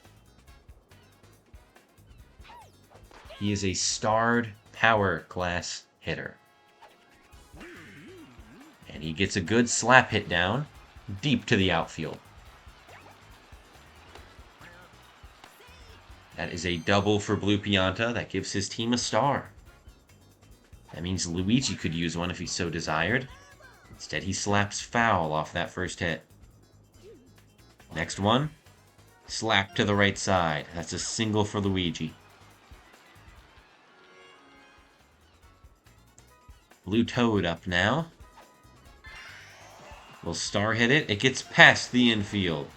He is a starred power class hitter. And he gets a good slap hit down, deep to the outfield. That is a double for Blue Pianta. That gives his team a star. That means Luigi could use one if he so desired. Instead, he slaps foul off that first hit. Next one. Slap to the right side. That's a single for Luigi. Blue Toad up now. Will star hit it. It gets past the infield.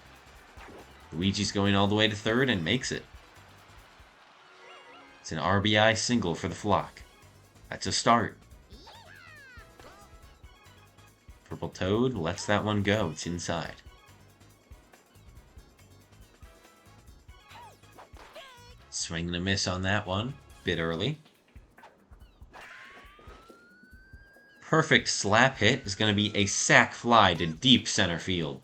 Luigi's going all the way to third and makes it. It's an RBI single for the Flock. That's a start. Purple Toad lets that one go. It's inside. Swing and a miss on that one. Bit early. Perfect slap hit is going to be a sac fly to deep center field.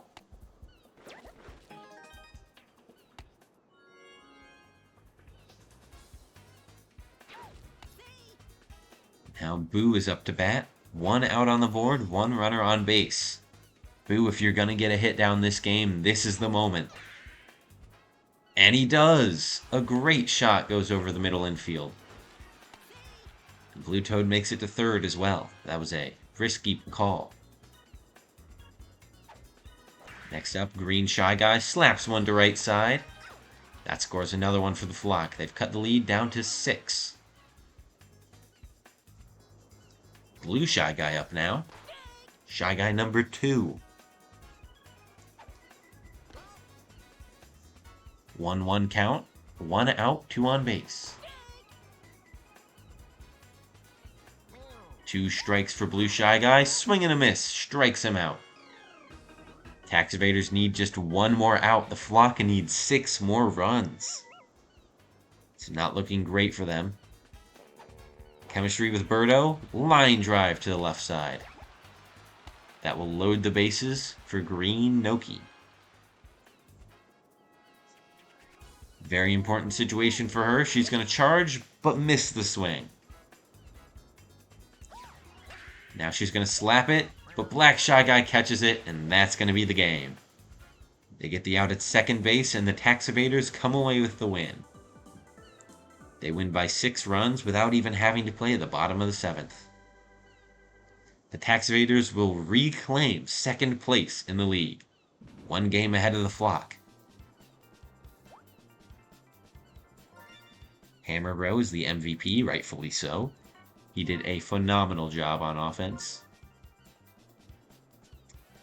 Now Boo is up to bat. 1 out on the board, 1 runner on base. Boo, if you're going to get a hit down this game, this is the moment. And he does! A great shot goes over the middle infield. Blue Toad makes it to third as well. That was a risky call. Next up, Green Shy Guy slaps one to right side. That scores another one for the Flock. They've cut the lead down to 6. Blue Shy Guy up now. Shy Guy number 2. 1-1 count. 1 out, 2 on base. 2 strikes for Blue Shy Guy. Swing and a miss. Strikes him out. Tax Evaders need just 1 more out. The Flock needs 6 more runs. It's not looking great for them. Chemistry with Birdo. Line drive to the left side. That will load the bases for Green Noki. Very important situation for her. She's going to charge, but miss the swing. Now she's going to slap it, But Black Shy Guy catches it, and that's going to be the game. They get the out at second base, and the Tax Evaders come away with the win. They win by 6 runs without even having to play the bottom of the 7th. The Tax Evaders will reclaim second place in the league, 1 game ahead of the Flock. Hammer Bro is the MVP, rightfully so. He did a phenomenal job on offense.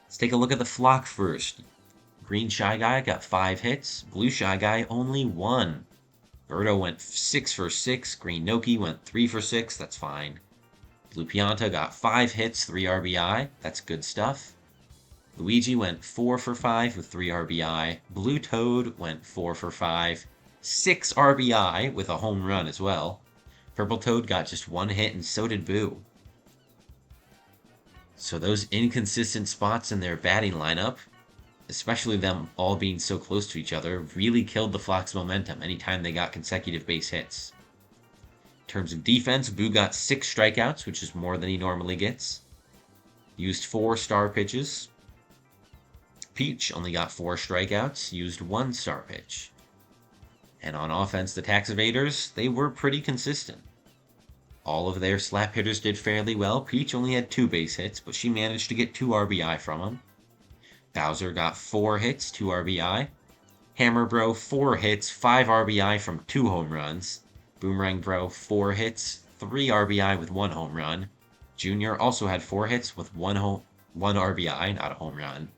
Let's take a look at the Flock first. Green Shy Guy got 5 hits. Blue Shy Guy only 1. Birdo went 6 for 6. Green Noki went 3 for 6. That's fine. Blue Pianta got 5 hits, 3 RBI. That's good stuff. Luigi went 4 for 5 with 3 RBI. Blue Toad went 4 for 5. 6 RBI with a home run as well. Purple Toad got just 1 hit, and so did Boo. So those inconsistent spots in their batting lineup, especially them all being so close to each other, really killed the Flock's momentum anytime they got consecutive base hits. In terms of defense, Boo got 6 strikeouts, which is more than he normally gets. Used 4 star pitches. Peach only got 4 strikeouts, used 1 star pitch. And on offense, the Tax Evaders, they were pretty consistent. All of their slap hitters did fairly well. Peach only had 2 base hits, but she managed to get 2 RBI from him. Bowser got 4 hits, 2 RBI. Hammer Bro, 4 hits, 5 RBI from 2 home runs. Boomerang Bro, 4 hits, 3 RBI with 1 home run. Junior also had 4 hits with 1 RBI, not a home run.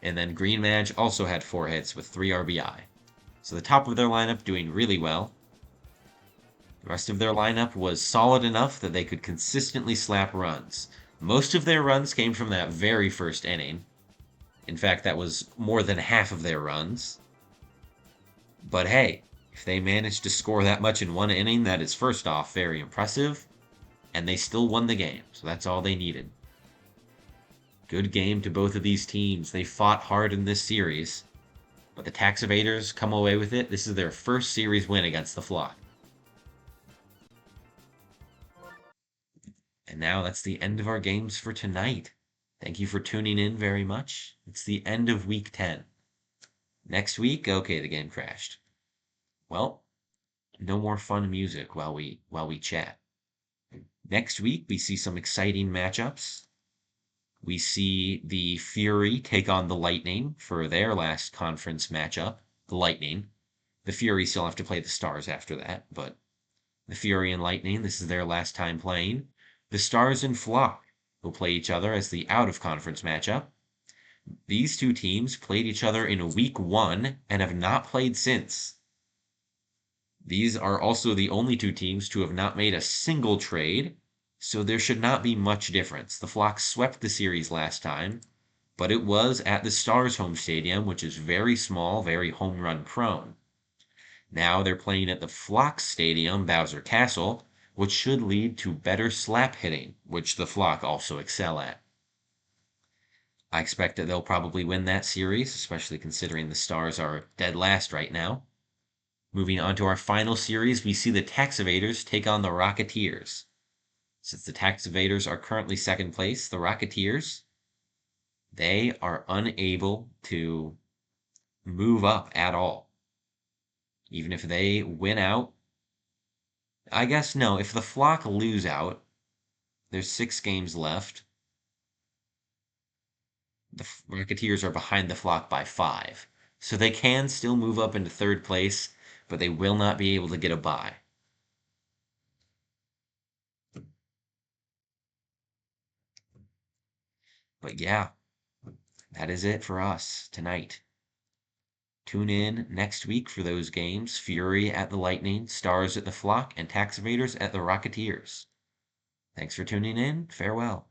And then Green Madge also had 4 hits with 3 RBI. So the top of their lineup doing really well. The rest of their lineup was solid enough that they could consistently slap runs. Most of their runs came from that very first inning. In fact, that was more than half of their runs. But hey, if they managed to score that much in 1 inning, that is first off very impressive. And they still won the game, so that's all they needed. Good game to both of these teams. They fought hard in this series. But the Tax Evaders come away with it. This is their first series win against the Flock. And now that's the end of our games for tonight. Thank you for tuning in very much. It's the end of week 10. Next week, okay, the game crashed. Well, no more fun music while we chat. Next week, we see some exciting matchups. We see the Fury take on the Lightning for their last conference matchup. The Lightning. The Fury still have to play the Stars after that, but the Fury and Lightning, this is their last time playing. The Stars and Flock will play each other as the out-of-conference matchup. These 2 teams played each other in week 1 and have not played since. These are also the only 2 teams to have not made a single trade, so there should not be much difference. The Flock swept the series last time, but it was at the Stars' home stadium, which is very small, very home run prone. Now they're playing at the Flock Stadium, Bowser Castle, which should lead to better slap hitting, which the Flock also excel at. I expect that they'll probably win that series, especially considering the Stars are dead last right now. Moving on to our final series, we see the Tax Evaders take on the Rocketeers. Since the Tax Evaders are currently second place, the Rocketeers, they are unable to move up at all. Even if they win out, I guess no, if the Flock lose out, there's 6 games left. The Rocketeers are behind the Flock by 5. So they can still move up into 3rd place, but they will not be able to get a bye. But yeah, that is it for us tonight. Tune in next week for those games. Fury at the Lightning, Stars at the Flock, and Tax Evaders at the Rocketeers. Thanks for tuning in. Farewell.